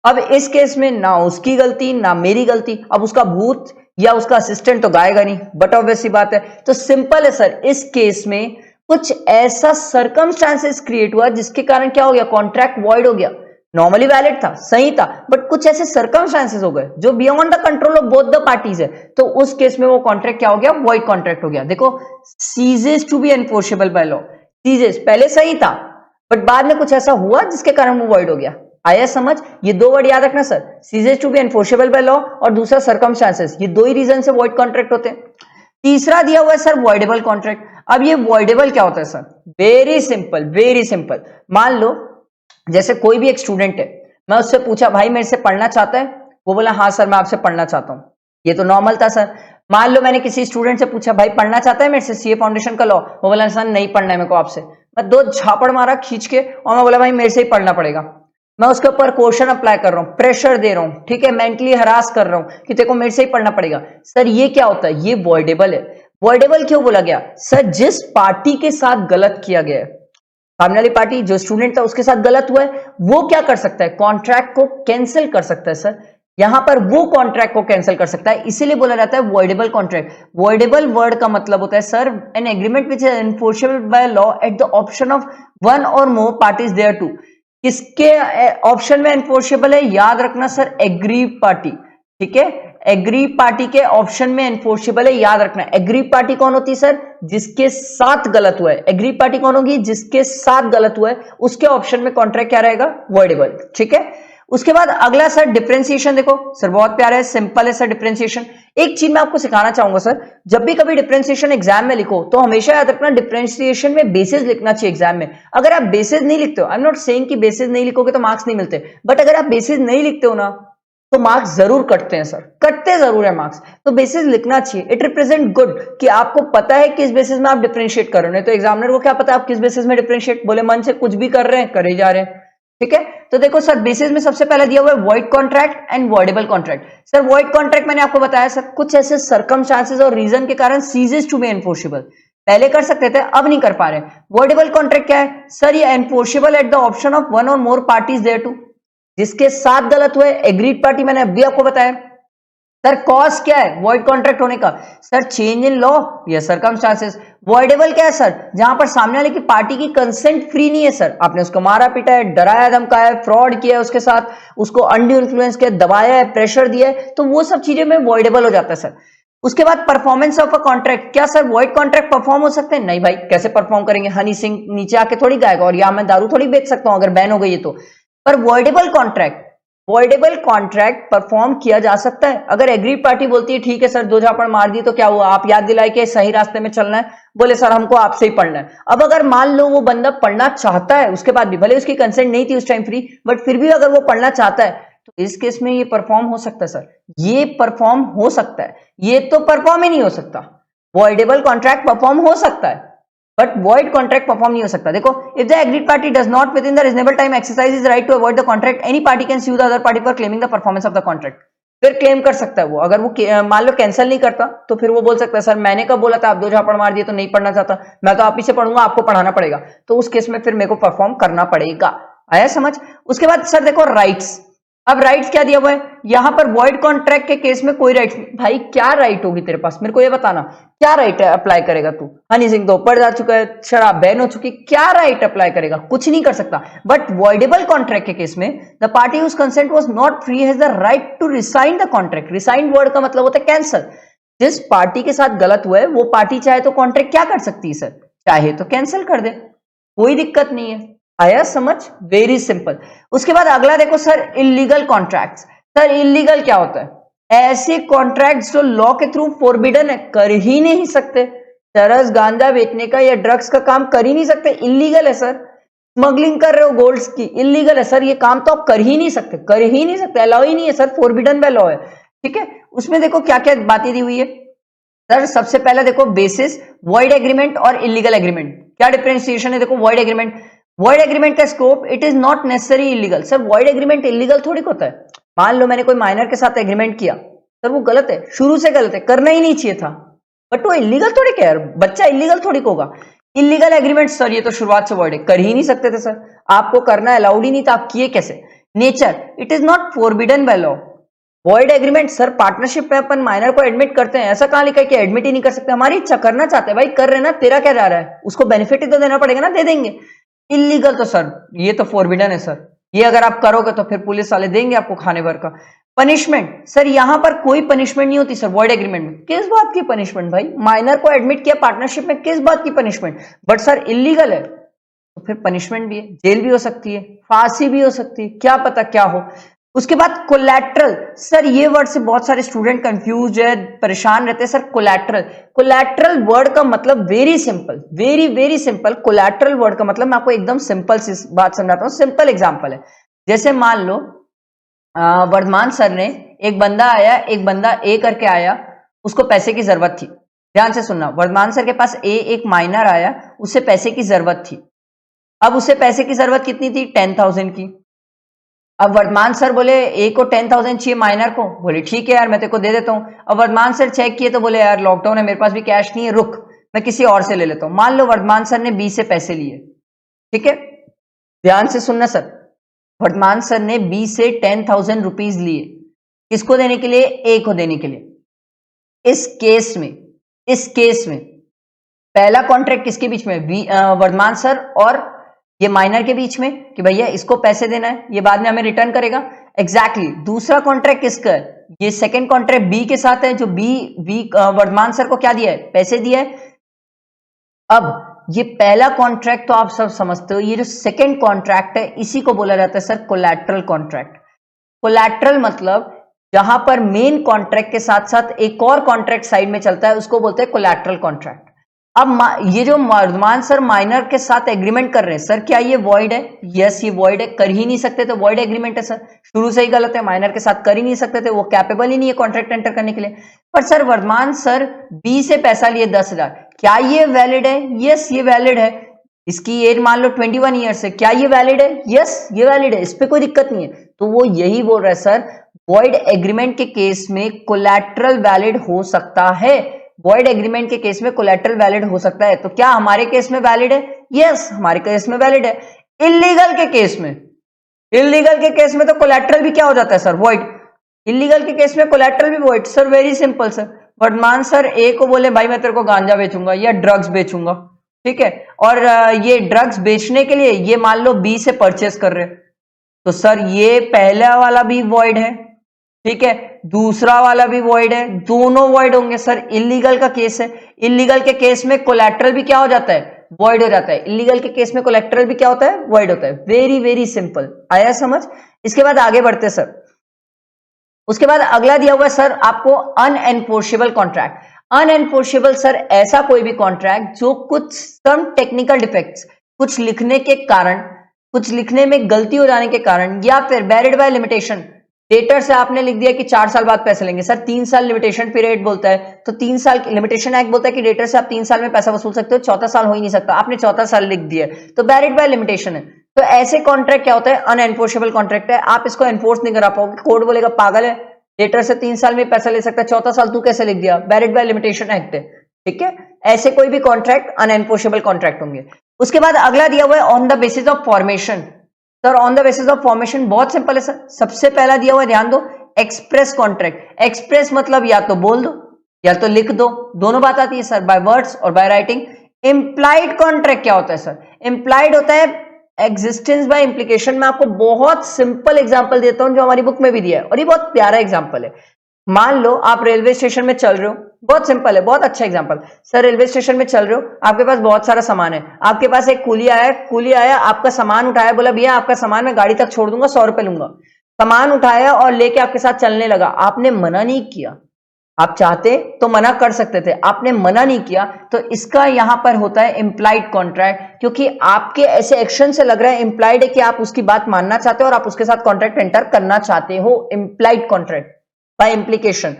[SPEAKER 1] अब इस केस में ना उसकी गलती ना मेरी गलती, अब उसका भूत या उसका असिस्टेंट तो गाएगा नहीं, बट ऑब्वियस सी बात है। तो सिंपल है सर, इस केस में कुछ ऐसा सर्कमस्टांसेस क्रिएट हुआ जिसके कारण क्या हो गया? कॉन्ट्रैक्ट वॉइड हो गया। नॉर्मली वैलिड था, सही था, बट कुछ ऐसे सर्कमस्टांसेस हो गए जो beyond the control of both the parties है, तो उस केस में वो कॉन्ट्रैक्ट क्या हो गया? वॉइड कॉन्ट्रैक्ट हो गया। देखो, ceases to be enforceable by law, ceases पहले सही था बट बाद में कुछ ऐसा हुआ जिसके कारण वो वॉइड हो गया। आया समझ? ये दो वर्ड याद रखना sir, ceases to be enforceable by law और दूसरा सर्कमस्टांसेस, ये दो ही रीजन से वॉइड कॉन्ट्रैक्ट होते हैं। तीसरा दिया हुआ है सर वॉइडेबल कॉन्ट्रैक्ट। अब ये वॉइडेबल क्या होता है sir? Very simple, very simple. मान लो जैसे कोई भी एक स्टूडेंट है, मैं उससे पूछा भाई मेरे से पढ़ना चाहता है, वो बोला हाँ सर मैं आपसे पढ़ना चाहता हूं, ये तो नॉर्मल था सर। मान लो मैंने किसी स्टूडेंट से पूछा भाई पढ़ना चाहता है मेरे से सीए फाउंडेशन का लॉ, वो बोला सर नहीं पढ़ना है मेरे को आपसे। मैं दो झापड़ मारा खींच के और मैं बोला भाई मेरे से ही पढ़ना पड़ेगा। मैं उसके ऊपर क्वेश्चन अप्लाई कर रहा हूं, प्रेशर दे रहा हूं, ठीक है, मेंटली हरास कर रहा हूं कि देखो मेरे से ही पढ़ना पड़ेगा। सर ये क्या होता है? ये वॉइडेबल है। वॉइडेबल क्यों बोला गया? सर जिस पार्टी के साथ गलत किया गया है, सामने वाली पार्टी जो स्टूडेंट था उसके साथ गलत हुआ है, वो क्या कर सकता है? कॉन्ट्रैक्ट को कैंसिल कर सकता है सर। यहां पर वो कॉन्ट्रैक्ट को कैंसिल कर सकता है, इसीलिए बोला जाता है वॉइडेबल कॉन्ट्रैक्ट। वॉइडेबल वर्ड का मतलब होता है sir an agreement which is enforceable by law at the option of one और मोर पार्टीज देयर टू। किसके ऑप्शन में एनफोर्सेबल है? याद रखना सर, एग्री पार्टी, ठीक है, एग्री पार्टी के ऑप्शन में एनफोर्सेबल है, याद रखना। एग्री पार्टी कौन होती है सर? जिसके साथ गलत हुआ है। एग्री पार्टी कौन होगी? जिसके साथ गलत हुआ है, उसके ऑप्शन में कॉन्ट्रैक्ट क्या रहेगा? वॉइडेबल, ठीक है। उसके बाद अगला सर डिफरेंशिएशन। देखो सर बहुत प्यारा है, सिंपल है सर डिफरेंशिएशन। एक चीज मैं आपको सिखाना चाहूंगा सर, जब भी कभी डिफरेंशिएशन एग्जाम में लिखो तो हमेशा याद रखना डिफरेंशिएशन में बेसिस लिखना चाहिए एग्जाम में। अगर आप बेसिस नहीं लिखते हो, आई एम नॉट सेइंग कि बेसिस नहीं लिखोगे तो मार्क्स नहीं मिलते, बट अगर आप बेसिस नहीं लिखते हो ना तो मार्क्स जरूर कटते हैं सर, कटते जरूर है मार्क्स। तो बेसिस लिखना चाहिए, इट रिप्रेजेंट गुड कि आपको पता है किस बेसिस में आप डिफरेंशिएट कर रहे हो। नहीं तो एग्जामिनर को क्या पता आप किस बेसिस में डिफरेंशिएट, बोले मन से कुछ भी कर रहे हैं, करे जा रहे हैं, ठीक है। तो देखो सर बेसिस में सबसे पहले दिया हुआ है void contract and voidable contract. Sir void contract मैंने आपको बताया सर, कुछ ऐसे सर्कमस्टांसेस और रीजन के कारण सीजेस टू बी एनफोर्सेबल, पहले कर सकते थे अब नहीं कर पा रहे। वॉइडेबल कॉन्ट्रैक्ट क्या है सर? ये enforceable at the option of one और मोर पार्टीज देयर टू, जिसके साथ गलत हुए, एग्रीड पार्टी मैंने अभी आपको बताया। सर कॉज क्या है वॉइड कॉन्ट्रैक्ट होने का? सर चेंज इन लॉ या सर्कमस्टांसेस। वॉइडेबल क्या है सर? जहां पर सामने वाले की पार्टी की कंसेंट फ्री नहीं है सर, आपने उसको मारा पीटा है, डराया धमकाया है, फ्रॉड किया है उसके साथ, उसको अनड्यू इन्फ्लुएंस किया, दबाया है, प्रेशर दिया है, तो वो सब चीजें में वॉइडेबल हो जाता है सर। उसके बाद परफॉर्मेंस ऑफ अ कॉन्ट्रैक्ट। क्या सर वॉइड कॉन्ट्रैक्ट परफॉर्म हो सकते हैं? नहीं भाई, कैसे परफॉर्म करेंगे? हनी सिंह नीचे आके थोड़ी गाएगा और या मैं दारू थोड़ी बेच सकता हूं अगर बैन हो गई है तो। पर voidable contract voidable contract perform किया जा सकता है। अगर एग्रीड पार्टी बोलती है ठीक है सर दो झापड़ मार दी तो क्या हुआ, आप याद दिलाए कि सही रास्ते में चलना है, बोले सर हमको आपसे ही पढ़ना है। अब अगर मान लो वो बंदा पढ़ना चाहता है, उसके बाद भी भले उसकी कंसेंट नहीं थी उस टाइम फ्री, बट फिर भी अगर वो पढ़ना चाहता है तो इस केस में ये परफॉर्म हो सकता है सर, ये परफॉर्म हो सकता है। ये तो परफॉर्म ही नहीं हो सकता, वॉइडेबल कॉन्ट्रैक्ट परफॉर्म हो सकता है बट void contract perform नहीं हो सकता। देखो, if the agreed party does not within the reasonable time exercise his right to avoid the contract, any party can sue the other party for claiming the performance of the contract। फिर claim कर सकता है वो, अगर वो मान लो cancel नहीं करता तो फिर वो बोल सकता है सर मैंने कब बोला था, आप दो झापड़ मार दिए तो नहीं पढ़ना चाहता, मैं तो आप ही से पढ़ूंगा, आपको पढ़ाना पड़ेगा, तो उस केस में फिर मेरे को परफॉर्म करना पड़ेगा। आया समझ? उसके बाद सर देखो राइट्स, अब राइट्स क्या दिया हुआ है यहां पर, वॉइड कॉन्ट्रैक्ट के केस में कोई राइट्स नहीं। भाई क्या राइट होगी तेरे पास, मेरे को ये बताना, क्या राइट अप्लाई करेगा तू? हनी सिंह तो ऊपर जा चुका है, शराब बैन हो चुकी, क्या राइट अप्लाई करेगा? कुछ नहीं कर सकता। बट वॉइडेबल कॉन्ट्रैक्ट के केस में the party whose consent was not free has the right to rescind the contract. Rescind word का मतलब होता है कैंसल। जिस पार्टी के साथ गलत हुआ है वो पार्टी चाहे तो कॉन्ट्रैक्ट क्या कर सकती है सर, चाहे तो कैंसिल कर दे, कोई दिक्कत नहीं है। आया समझ? Very simple. उसके बाद अगला देखो sir, illegal contracts. Sir illegal क्या होता है? ऐसे कॉन्ट्रैक्ट्स जो लॉ के थ्रू फोरबिडन है, कर ही नहीं सकते। चरस गांजा बेचने का या ड्रग्स का काम कर ही नहीं सकते, इलीगल है सर। स्मगलिंग कर रहे हो गोल्ड्स की, इलीगल है सर, ये काम तो आप कर ही नहीं सकते, कर ही नहीं सकते, अलाउ ही नहीं है सर, फोरबिडन बाय लॉ है। ठीक है, उसमें देखो क्या क्या बातें दी हुई है सर। सबसे पहला देखो बेसिस, वॉइड एग्रीमेंट और इलीगल एग्रीमेंट, क्या डिफरेंशिएशन है? देखो वॉइड एग्रीमेंट, वॉइड एग्रीमेंट का scope, it is not necessary illegal. Sir void agreement illegal थोड़ी होता है। मान लो मैंने कोई माइनर के साथ एग्रीमेंट किया, सर वो गलत है, शुरू से गलत है, करना ही नहीं चाहिए था, बट वो इलीगल थोड़ी क्या है, बच्चा इलीगल थोड़ी होगा। इलीगल एग्रीमेंट सर ये तो शुरुआत से वॉइड है, कर ही नहीं सकते थे सर, आपको करना अलाउड ही नहीं था, आप किए कैसे? Nature, it is not forbidden by law. Void agreement sir, partnership में अपन माइनर को एडमिट करते हैं, ऐसा कहां लिखा है कि एडमिट ही नहीं कर सकते? हमारी इच्छा, करना चाहते हैं भाई, कर रहे ना, तेरा क्या जा रहा है, उसको बेनिफिट ही तो देना पड़ेगा ना, दे देंगे। इलीगल तो सर ये तो फोरबिडन है सर, ये अगर आप करोगे तो फिर पुलिस वाले देंगे आपको खाने भर का। पनिशमेंट, सर यहां पर कोई पनिशमेंट नहीं होती सर वॉइड एग्रीमेंट में। किस बात की पनिशमेंट भाई? माइनर को एडमिट किया पार्टनरशिप में, किस बात की पनिशमेंट? बट सर इलीगल है तो फिर पनिशमेंट भी है, जेल भी हो सकती है, फांसी भी हो सकती है, क्या पता क्या हो। उसके बाद कोलैटरल, सर ये वर्ड से बहुत सारे स्टूडेंट कंफ्यूज है, परेशान रहते हैं सर। कोलैटरल, कोलैटरल वर्ड का मतलब very simple, very very simple. Collateral word का मतलब मैं आपको एकदम सिंपल सी बात समझाता हूं, सिंपल एग्जांपल है। जैसे मान लो वर्धमान सर ने, एक बंदा आया, एक बंदा ए करके आया, उसको पैसे की जरूरत थी। ध्यान से सुनना, वर्धमान सर के पास ए एक माइनर आया, उसे पैसे की जरूरत थी। अब उसे पैसे की जरूरत कितनी थी? 10,000 की। अब वर्धमान सर बोले ए को 10,000 चाहिए, माइनर को, बोले ठीक है यार मैं तेरे को दे देता हूं। अब वर्धमान सर चेक किए तो बोले यार लॉकडाउन है, मेरे पास भी कैश नहीं है, रुक मैं किसी और से ले लेता हूं। मान लो वर्धमान सर ने बी से पैसे लिए, ठीक है, ध्यान से सुनना सर, वर्धमान सर ने बी से 10,000 रुपीज लिए, किसको देने के लिए? ए को देने के लिए। इस केस में पहला कॉन्ट्रैक्ट किसके बीच में? वर्धमान सर और ये माइनर के बीच में, कि भैया इसको पैसे देना है, ये बाद में हमें रिटर्न करेगा। एग्जैक्टली दूसरा कॉन्ट्रैक्ट किसका है? ये सेकंड कॉन्ट्रैक्ट बी के साथ है, जो बी वर्धमान सर को क्या दिया है? पैसे दिया है। अब ये पहला कॉन्ट्रैक्ट तो आप सब समझते हो, ये जो सेकंड कॉन्ट्रैक्ट है इसी को बोला जाता है सर कोलैटरल कॉन्ट्रैक्ट। कोलैटरल मतलब जहां पर मेन कॉन्ट्रैक्ट के साथ साथ एक और कॉन्ट्रैक्ट साइड में चलता है, उसको बोलते हैं कोलैटरल कॉन्ट्रैक्ट। अब ये जो वर्धमान सर माइनर के साथ एग्रीमेंट कर रहे हैं, सर क्या ये वॉइड है? यस ये वॉइड है, कर ही नहीं सकते थे, वॉइड एग्रीमेंट है सर, शुरू से ही गलत है, माइनर के साथ कर ही नहीं सकते थे, वो कैपेबल ही नहीं है कॉन्ट्रैक्ट एंटर करने के लिए। पर सर वर्धमान सर बी से पैसा लिए 10,000, क्या ये वैलिड है? यस ये वैलिड है। इसकी एज मान लो 21 ईयर्स है, क्या ये वैलिड है? यस ये वैलिड है, इस पर कोई दिक्कत नहीं है। तो वो यही बोल रहा है सर, वॉइड एग्रीमेंट के केस में कोलैटरल वैलिड हो सकता है, वॉइड एग्रीमेंट के केस में कोलैटरल वैलिड हो सकता है। तो क्या हमारे केस में वैलिड है? यस हमारे केस में वैलिड है। इलीगल के केस में तो कोलैटरल भी क्या हो जाता है सर? वॉइड। इलीगल के केस में कोलैटरल भी void. Sir very simple sir, Vardhman sir A को बोले भाई मैं तेरे को गांजा बेचूंगा या ड्रग्स बेचूंगा, ठीक है, और ये ड्रग्स बेचने के लिए ये मान लो बी से परचेस कर रहे, तो सर ये पहला वाला भी वॉइड है, ठीक है, दूसरा वाला भी वॉइड है, दोनों वॉइड होंगे सर। इलीगल का केस है, इलीगल के केस में कोलैटरल भी क्या हो जाता है? वॉइड हो जाता है। इलीगल के केस में कोलेक्टरल भी क्या होता है, वॉइड होता है। वेरी वेरी सिंपल, आया समझ। इसके बाद आगे बढ़ते सर। उसके बाद अगला दिया हुआ है सर आपको अनएनफोर्सेबल कॉन्ट्रैक्ट। अनएनफोर्सेबल सर ऐसा कोई भी कॉन्ट्रैक्ट जो कुछ सम टेक्निकल डिफेक्ट्स, कुछ लिखने के कारण, कुछ लिखने में गलती हो जाने के कारण, या फिर बैरिड बाय लिमिटेशन, डेटर से आपने लिख दिया कि 4 साल बाद पैसे लेंगे, सर 3 साल लिमिटेशन पीरियड बोलता है, तो 3 साल लिमिटेशन एक्ट बोलता है कि डेटर से आप 3 साल में पैसा वसूल सकते हो, चौथा साल हो ही नहीं सकता, आपने चौथा साल लिख दिया तो बैरिड बाय लिमिटेशन है। तो ऐसे कॉन्ट्रैक्ट क्या होता है, अनएनफोर्सेबल कॉन्ट्रैक्ट है, आप इसको एनफोर्स नहीं करा पाओगे। कोर्ट बोलेगा पागल है, डेटर से 3 साल में पैसा ले सकता है, चौथा साल तू कैसे लिख दिया, बैरिड बाय लिमिटेशन एक्ट है, ठीक है। ऐसे कोई भी कॉन्ट्रैक्ट अनएनफोर्सेबल कॉन्ट्रैक्ट होंगे। उसके बाद अगला दिया हुआ है on the basis of formation. Sir on the basis of formation बहुत सिंपल है सर। सबसे पहला दिया हुआ है, ध्यान दो, एक्सप्रेस कॉन्ट्रैक्ट। एक्सप्रेस मतलब या तो बोल दो या तो लिख दो, दोनों बात आती है सर, बाय वर्ड्स और बाय राइटिंग। इंप्लाइड कॉन्ट्रैक्ट क्या होता है सर, इंप्लाइड होता है एग्जिस्टेंस बाय इंप्लीकेशन। मैं आपको बहुत सिंपल एग्जांपल देता हूं जो हमारी बुक में भी दिया है, और ये बहुत प्यारा एग्जांपल है। मान लो आप रेलवे स्टेशन में चल रहे हो, बहुत सिंपल है, बहुत अच्छा एग्जांपल सर। रेलवे स्टेशन में चल रहे हो, आपके पास बहुत सारा सामान है, आपके पास एक कुली आया, आपका सामान उठाया, बोला भैया आपका सामान मैं गाड़ी तक छोड़ दूंगा, 100 रुपए लूंगा। सामान उठाया और लेके आपके साथ चलने लगा, आपने मना नहीं किया, आप चाहते तो मना कर सकते थे, आपने मना नहीं किया, तो इसका यहां पर होता है इंप्लाइड कॉन्ट्रैक्ट, क्योंकि आपके ऐसे एक्शन से लग रहा है इंप्लाइड है कि आप उसकी बात मानना चाहते हो और आप उसके साथ कॉन्ट्रैक्ट एंटर करना चाहते हो, इंप्लाइड कॉन्ट्रैक्ट बाय इंप्लीकेशन।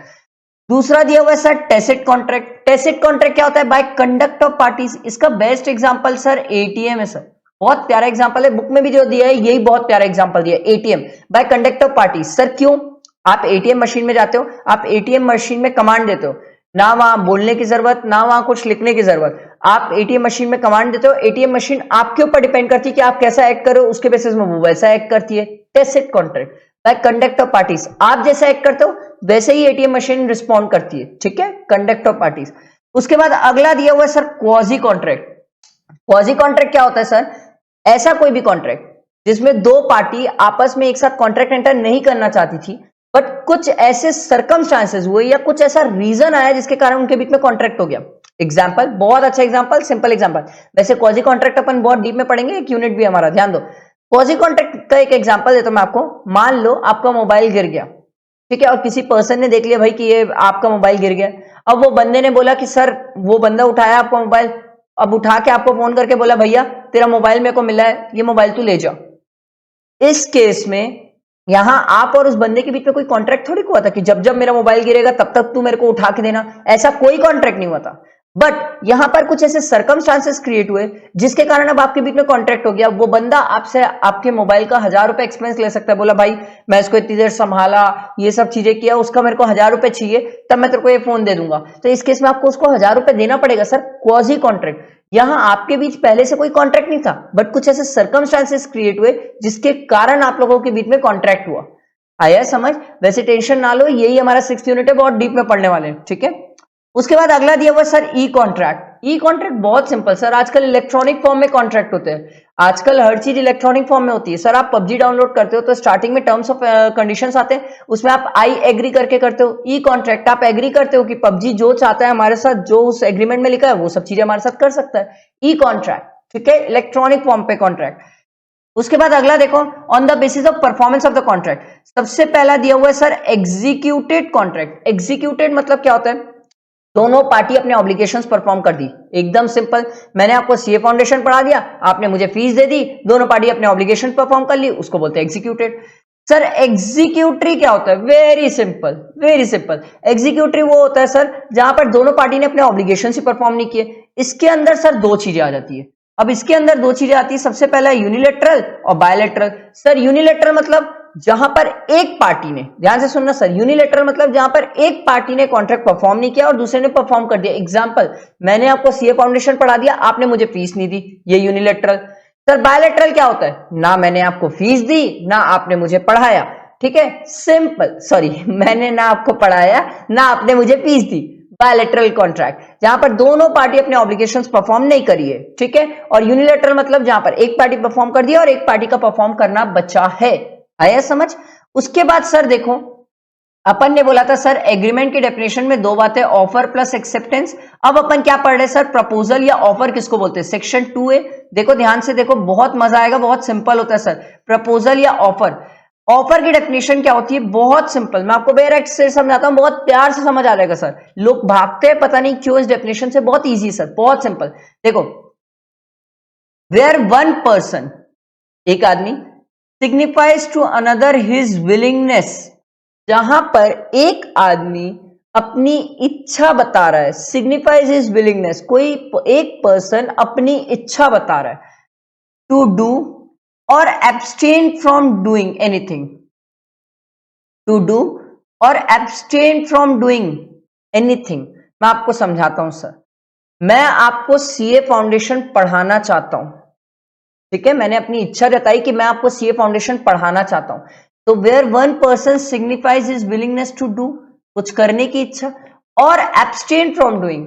[SPEAKER 1] दूसरा दिया हुआ है sir tacit contract. Tacit contract क्या होता है, बाय कंडक्ट ऑफ पार्टीज। इसका बेस्ट एग्जांपल सर एटीएम है सर, बहुत प्यारा एग्जांपल है, बुक में भी जो दिया है यही बहुत प्यारा एग्जांपल दिया है, ATM by conduct of parties. Sir क्यों, आप एटीएम मशीन में जाते हो, आप एटीएम मशीन में कमांड देते हो, ना वहां बोलने की जरूरत, ना वहां कुछ लिखने की जरूरत, आप एटीएम मशीन में कमांड देते हो, एटीएम मशीन आपके ऊपर डिपेंड करती है कि आप कैसा एक्ट करो, उसके बेसिस में वो वैसा एक्ट करती है। Tacit contract by conduct of parties, आप जैसा एक्ट करते हो वैसे ही एटीएम मशीन रिस्पॉन्ड करती है, ठीक है, कंडक्ट ऑफ पार्टीज। उसके बाद अगला दिया हुआ है sir quasi contract. Quasi contract क्या होता है सर, ऐसा कोई भी कॉन्ट्रैक्ट जिसमें दो पार्टी आपस में एक साथ कॉन्ट्रैक्ट एंटर नहीं करना चाहती थी, बट कुछ ऐसे सर्कमस्टांसेस हुए या कुछ ऐसा रीजन आया जिसके कारण उनके बीच में कॉन्ट्रैक्ट हो गया। एग्जाम्पल, बहुत अच्छा एग्जाम्पल, सिंपल एग्जाम्पल, वैसे क्वाजी कॉन्ट्रैक्ट अपन बहुत डीप में पढ़ेंगे, एक यूनिट भी हमारा, ध्यान दो। क्वाजी कॉन्ट्रैक्ट का एक एग्जाम्पल देता हूं मैं आपको। मान लो आपका मोबाइल गिर गया, ठीक है, और किसी पर्सन ने देख लिया भाई कि ये आपका मोबाइल गिर गया। अब वो बंदे ने बोला कि सर, वो बंदा उठाया आपका मोबाइल, अब उठा के आपको फोन करके बोला भैया तेरा मोबाइल मेरे को मिला है, ये मोबाइल तू ले जा। इस केस में यहां आप और उस बंदे के बीच में कोई कॉन्ट्रैक्ट थोड़ी हुआ था कि जब जब मेरा मोबाइल गिरेगा तब तक तू मेरे को उठा के देना, ऐसा कोई कॉन्ट्रैक्ट नहीं हुआ था। बट यहां पर कुछ ऐसे सर्कमस्टांसेस क्रिएट हुए जिसके कारण अब आपके बीच में कॉन्ट्रैक्ट हो गया। वो बंदा आपसे आपके मोबाइल का 1000 रुपए एक्सपेंस ले सकता है, बोला भाई मैं इसको इतनी देर संभाला, ये सब चीजें किया, उसका मेरे को 1000 रुपए चाहिए, तब मैं तेरे को ये फोन दे दूंगा। तो इस केस में आपको उसको 1000 रुपए देना पड़ेगा सर, क्वाजी कॉन्ट्रैक्ट। यहां आपके बीच पहले से कोई कॉन्ट्रैक्ट नहीं था, बट कुछ ऐसे सर्कमस्टांसेस क्रिएट हुए जिसके कारण आप लोगों के बीच में कॉन्ट्रैक्ट हुआ। आया समझ? वैसे टेंशन ना लो, यही हमारा 6th यूनिट है, बहुत डीप में पढ़ने वाले हैं, ठीक है। उसके बाद अगला दिया हुआ सर ई कॉन्ट्रैक्ट। ई कॉन्ट्रैक्ट बहुत सिंपल सर, आजकल इलेक्ट्रॉनिक फॉर्म में कॉन्ट्रैक्ट होते हैं, आजकल हर चीज इलेक्ट्रॉनिक फॉर्म में होती है। सर आप पबजी डाउनलोड करते हो तो स्टार्टिंग में टर्म्स ऑफ कंडीशंस आते हैं, उसमें आप आई एग्री करके करते हो। ई कॉन्ट्रैक्ट आप एग्री करते हो कि पबजी जो चाहता है हमारे साथ, जो उस एग्रीमेंट में लिखा है वो सब चीजें हमारे साथ कर सकता है। ई कॉन्ट्रैक्ट, ठीक है, इलेक्ट्रॉनिक फॉर्म पे कॉन्ट्रैक्ट। उसके बाद अगला देखो, on the basis of performance of the contract. सबसे पहला दिया हुआ है सर एग्जीक्यूटेड कॉन्ट्रैक्ट। एग्जीक्यूटेड मतलब क्या होता है, दोनों पार्टी अपने ऑब्लिगेशंस परफॉर्म कर दी, एकदम सिंपल। मैंने आपको सीए फाउंडेशन पढ़ा दिया, आपने मुझे फीस दे दी, दोनों पार्टी अपने ऑब्लिगेशन परफॉर्म कर ली, उसको बोलते हैं एग्जीक्यूटेड। सर एग्जीक्यूटरी क्या होता है, very simple, very simple. Executory वो होता है सर जहां पर दोनों पार्टी ने अपने ऑब्लिगेशन ही परफॉर्म नहीं किए। इसके अंदर सर दो चीजें आ जाती है। अब इसके अंदर दो चीजें आती है, सबसे पहला यूनिलेटरल और बायलेटरल। सर यूनिलेटरल मतलब जहां पर एक पार्टी ने, ध्यान से सुनना सर, यूनिलेटरल मतलब जहां पर एक पार्टी ने कॉन्ट्रैक्ट परफॉर्म नहीं किया और दूसरे ने परफॉर्म कर दिया। एग्जांपल, मैंने आपको सीए फाउंडेशन पढ़ा दिया, आपने मुझे फीस नहीं दी, ये यूनिलेटरल। सर बायलेटरल क्या होता है, ना मैंने आपको फीस दी ना आपने मुझे पढ़ाया, ठीक है, सिंपल, सॉरी मैंने ना आपको पढ़ाया ना आपने मुझे फीस दी। बायलेटरल कॉन्ट्रैक्ट जहां पर दोनों पार्टी अपने ऑब्लिगेशंस परफॉर्म नहीं करी है, ठीक है। और यूनिलेटरल मतलब जहां पर एक पार्टी परफॉर्म कर दिया और एक पार्टी का परफॉर्म करना बचा है। आया समझ? उसके बाद सर देखो, अपन ने बोला था सर एग्रीमेंट की डेफिनेशन में दो बातें, ऑफर प्लस एक्सेप्टेंस। अब अपन क्या पढ़ रहे हैं सर, प्रपोजल या ऑफर किसको बोलते हैं, सेक्शन 2A। देखो ध्यान से देखो, बहुत मजा आएगा, बहुत सिंपल होता है सर। प्रपोजल या ऑफर, ऑफर की डेफिनेशन क्या होती है, बहुत सिंपल, मैं आपको डायरेक्ट से समझाता हूं, बहुत प्यार से समझ आ जाएगा सर। लोग भागते हैं पता नहीं क्यों इस डेफिनेशन से, बहुत इजी सर, बहुत सिंपल। देखो, वेयर वन पर्सन, एक आदमी, signifies to another his willingness, जहां पर एक आदमी अपनी इच्छा बता रहा है, सिग्निफाइज हिज विलिंगनेस, कोई एक पर्सन अपनी इच्छा बता रहा है, to do or abstain from doing anything, to do or abstain from doing anything. मैं आपको समझाता हूं सर, मैं आपको सीए फाउंडेशन पढ़ाना चाहता हूं, ठीक है, मैंने अपनी इच्छा जताई कि मैं आपको सीए फाउंडेशन पढ़ाना चाहता हूं, तो where one person signifies his willingness to do, कुछ करने की इच्छा, और एब्सटेन फ्रॉम डूइंग,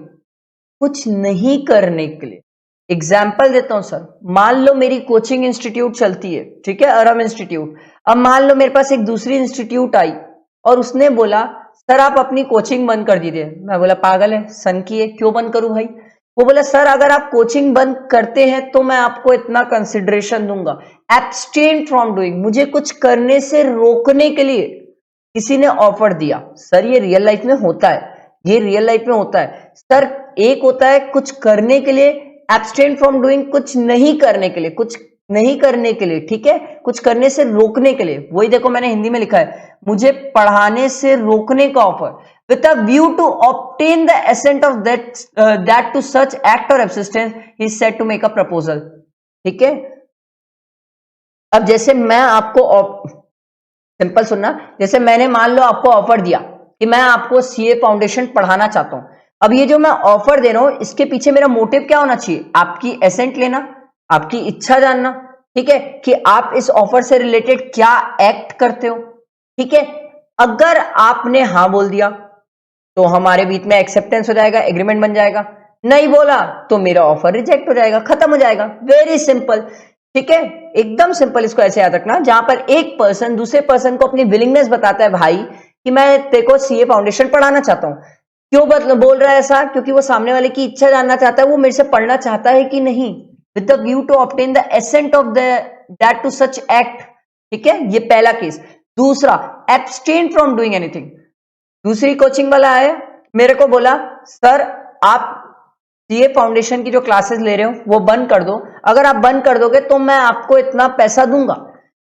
[SPEAKER 1] कुछ नहीं करने के लिए। एग्जाम्पल देता हूं सर, मान लो मेरी कोचिंग इंस्टीट्यूट चलती है, ठीक है, अरम इंस्टीट्यूट। अब मान लो मेरे पास एक दूसरी इंस्टीट्यूट आई और उसने बोला सर आप अपनी कोचिंग बंद कर दीजिए। मैं बोला पागल है, सन की है, क्यों बंद करूं भाई। वो बोला सर अगर आप कोचिंग बंद करते हैं तो मैं आपको इतना कंसिडरेशन दूंगा। एब्सटेन फ्रॉम डूइंग, मुझे कुछ करने से रोकने के लिए किसी ने ऑफर दिया। सर ये रियल लाइफ में होता है, ये रियल लाइफ में होता है सर। एक होता है कुछ करने के लिए, एब्सटेन फ्रॉम डूइंग कुछ नहीं करने के लिए, कुछ नहीं करने के लिए, ठीक है, कुछ करने से रोकने के लिए। वही देखो मैंने हिंदी में लिखा है, मुझे पढ़ाने से रोकने का offer, with a view to obtain the assent of that to such act or substance he is said to make a proposal। ठीक है, अब जैसे मैं आपको सिंपल सुनना, जैसे मैंने मान लो आपको ऑफर दिया कि मैं आपको सीए फाउंडेशन पढ़ाना चाहता हूं। अब ये जो मैं ऑफर दे रहा हूं इसके पीछे मेरा मोटिव क्या होना चाहिए, आपकी एसेंट लेना, आपकी इच्छा जानना, ठीक है, कि आप इस ऑफर से रिलेटेड क्या एक्ट करते हो। ठीक है, अगर आपने हां बोल दिया तो हमारे बीच में एक्सेप्टेंस हो जाएगा, एग्रीमेंट बन जाएगा। नहीं बोला तो मेरा ऑफर रिजेक्ट हो जाएगा, खत्म हो जाएगा। वेरी सिंपल, ठीक है, एकदम सिंपल। इसको ऐसे याद रखना, जहां पर एक पर्सन दूसरे पर्सन को अपनी विलिंगनेस बताता है भाई कि मैं तेरे को सीए फाउंडेशन पढ़ाना चाहता हूं। क्यों बोल रहा है ऐसा, क्योंकि वो सामने वाले की इच्छा जानना चाहता है, वो मेरे से पढ़ना चाहता है कि नहीं, with the view to obtain the assent of that to such act. ठीक है, ये पहला केस। दूसरा, एब्सटेन फ्रॉम डूइंग एनीथिंग। दूसरी कोचिंग वाला आया, मेरे को बोला सर आप सीए फाउंडेशन की जो क्लासेस ले रहे हो वो बंद कर दो, अगर आप बंद कर दोगे तो मैं आपको इतना पैसा दूंगा।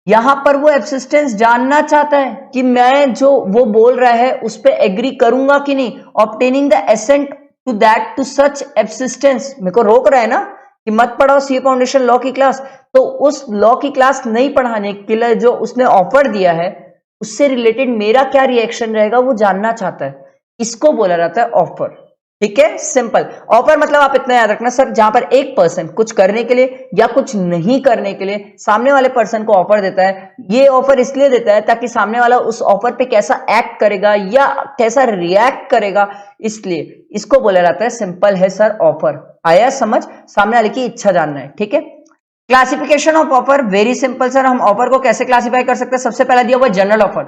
[SPEAKER 1] यहां पर वो एब्सिस्टेंस जानना चाहता है कि मैं जो वो बोल रहा है उस पर एग्री करूंगा कि नहीं। Obtaining the assent to that to such abstinence, मेरे को रोक रहा है ना कि मत पढ़ाओ सीए फाउंडेशन लॉ की क्लास, तो उस लॉ की क्लास नहीं पढ़ाने के लिए जो उसने ऑफर दिया है उससे रिलेटेड मेरा क्या रिएक्शन रहेगा वो जानना चाहता है। इसको बोला जाता है ऑफर। ठीक है, सिंपल। ऑफर मतलब आप इतना याद रखना सर, जहां पर एक पर्सन कुछ करने के लिए या कुछ नहीं करने के लिए सामने वाले पर्सन को ऑफर देता है। ये ऑफर इसलिए देता है ताकि सामने वाला उस ऑफर पे कैसा एक्ट करेगा या कैसा रिएक्ट करेगा, इसलिए इसको बोला जाता है, सिंपल है सर ऑफर। आया समझ, सामने वाले की इच्छा जानना है। ठीक है, classification of offer very simple sir. हम ऑफर को कैसे क्लासिफाई कर सकते हैं, सबसे पहला दिया हुआ general offer.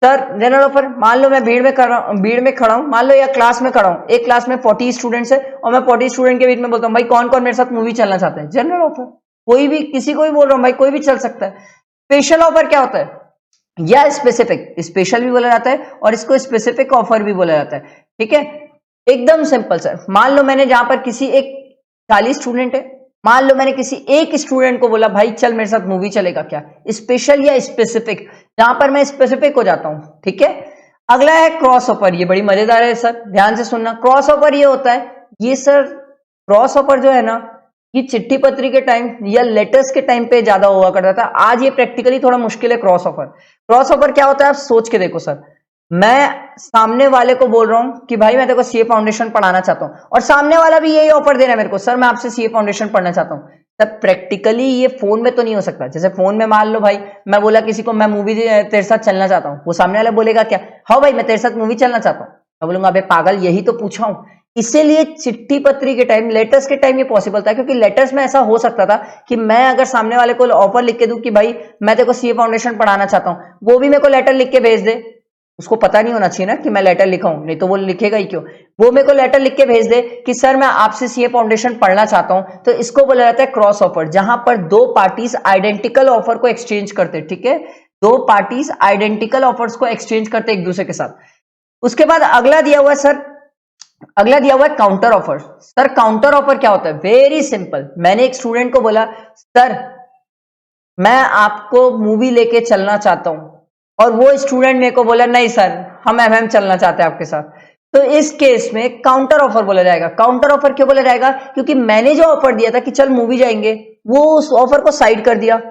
[SPEAKER 1] Sir general offer, मान लो मैं भीड़ में खड़ा हूं, मान लो या क्लास में खड़ा हूं, एक क्लास में 40 स्टूडेंट्स है और मैं 40 स्टूडेंट के बीच में बोलता हूं भाई कौन कौन मेरे साथ मूवी चलना चाहता है। जनरल ऑफर, कोई भी, किसी को भी बोल रहा हूं भाई, कोई भी चल सकता है। स्पेशल ऑफर क्या होता है, या स्पेसिफिक, स्पेशल भी बोला जाता है और इसको स्पेसिफिक ऑफर भी बोला जाता है। ठीक है, एकदम सिंपल सर। मान लो मैंने जहां पर किसी एक 40 स्टूडेंट है, मान लो मैंने किसी एक स्टूडेंट को बोला भाई चल मेरे साथ मूवी चलेगा, क्या स्पेशल या स्पेसिफिक, जहां पर मैं स्पेसिफिक हो जाता हूं। ठीक है, अगला है क्रॉस ऑफर। ये बड़ी मजेदार है सर, ध्यान से सुनना। क्रॉस ऑफर ये होता है, ये सर क्रॉस ऑफर जो है ना, ये चिट्ठी पत्री के टाइम या लेटर्स के टाइम पे ज्यादा हुआ करता था। आज ये प्रैक्टिकली थोड़ा मुश्किल है क्रॉस ऑफर। क्रॉस ऑफर क्या होता है आप सोच के देखो सर, मैं सामने वाले को बोल रहा हूं कि भाई मैं तेरे को सीए फाउंडेशन पढ़ाना चाहता हूं और सामने वाला भी यही ऑफर दे रहा है मेरे को, सर मैं आपसे सीए फाउंडेशन पढ़ना चाहता हूं। तब प्रैक्टिकली ये फोन में तो नहीं हो सकता। जैसे फोन में मान लो भाई मैं बोला किसी को मैं मूवी तेरे साथ चलना चाहता हूं, वो सामने वाला बोलेगा क्या, हाँ भाई मैं तेरे साथ मूवी चलना चाहता हूं। मैं बोलूंगा अबे पागल यही तो पूछा हूं। इसीलिए चिट्ठी पत्री के टाइम, लेटर्स के टाइम ये पॉसिबल था, क्योंकि लेटर्स में ऐसा हो सकता था कि मैं अगर सामने वाले को ऑफर लिख के दूं कि भाई मैं तेरे को सीए फाउंडेशन पढ़ाना चाहता हूं, वो भी मेरे को लेटर लिख के भेज दे, उसको पता नहीं होना चाहिए ना कि मैं लेटर लिखा हूं, नहीं तो वो लिखेगा ही क्यों। वो मेरे को लेटर लिख के भेज दे कि सर मैं आपसे सीए फाउंडेशन पढ़ना चाहता हूं, तो इसको बोला जाता है क्रॉस ऑफर, जहां पर दो पार्टीज आइडेंटिकल ऑफर को एक्सचेंज करते, ठीक है, दो पार्टीज आइडेंटिकल ऑफर्स को एक्सचेंज करते एक दूसरे के साथ। उसके बाद अगला दिया हुआ है सर, अगला दिया हुआ है counter offer. Sir counter offer क्या होता है? वेरी सिंपल, मैंने एक स्टूडेंट को बोला सर मैं आपको मूवी लेके चलना चाहता हूं, और वो स्टूडेंट मेरे को बोला नहीं सर हम एमएम चलना चाहते हैं आपके साथ, तो इस केस में काउंटर ऑफर बोला जाएगा। काउंटर ऑफर क्यों बोला जाएगा? क्योंकि मैंने जो ऑफर दिया था कि चल मूवी जाएंगे, वो उस ऑफर को साइड कर दिया,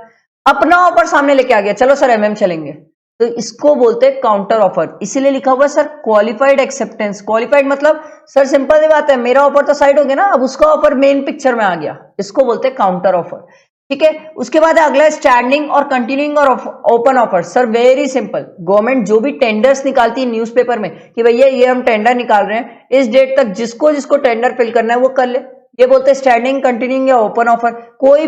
[SPEAKER 1] अपना ऑफर सामने लेके आ गया, चलो सर एमएम चलेंगे, तो इसको बोलते हैं काउंटर ऑफर। इसीलिए लिखा हुआ सर क्वालिफाइड एक्सेप्टेंस। क्वालिफाइड मतलब सर सिंपल सी बात है, मेरा ऑफर तो साइड हो गया ना, अब उसका ऑफर मेन पिक्चर में आ गया, इसको बोलते हैं काउंटर ऑफर, ठीक है। उसके बाद अगला स्टैंडिंग और कंटिन्यूइंग और open offer. Sir very simple, government जो भी टेंडर्स निकालती है न्यूज़पेपर में कि भैया ये हम टेंडर निकाल रहे हैं, इस डेट तक जिसको जिसको टेंडर फिल करना है वो कर ले, ये बोलते हैं स्टैंडिंग, कंटिन्यूइंग या ओपन ऑफर। कोई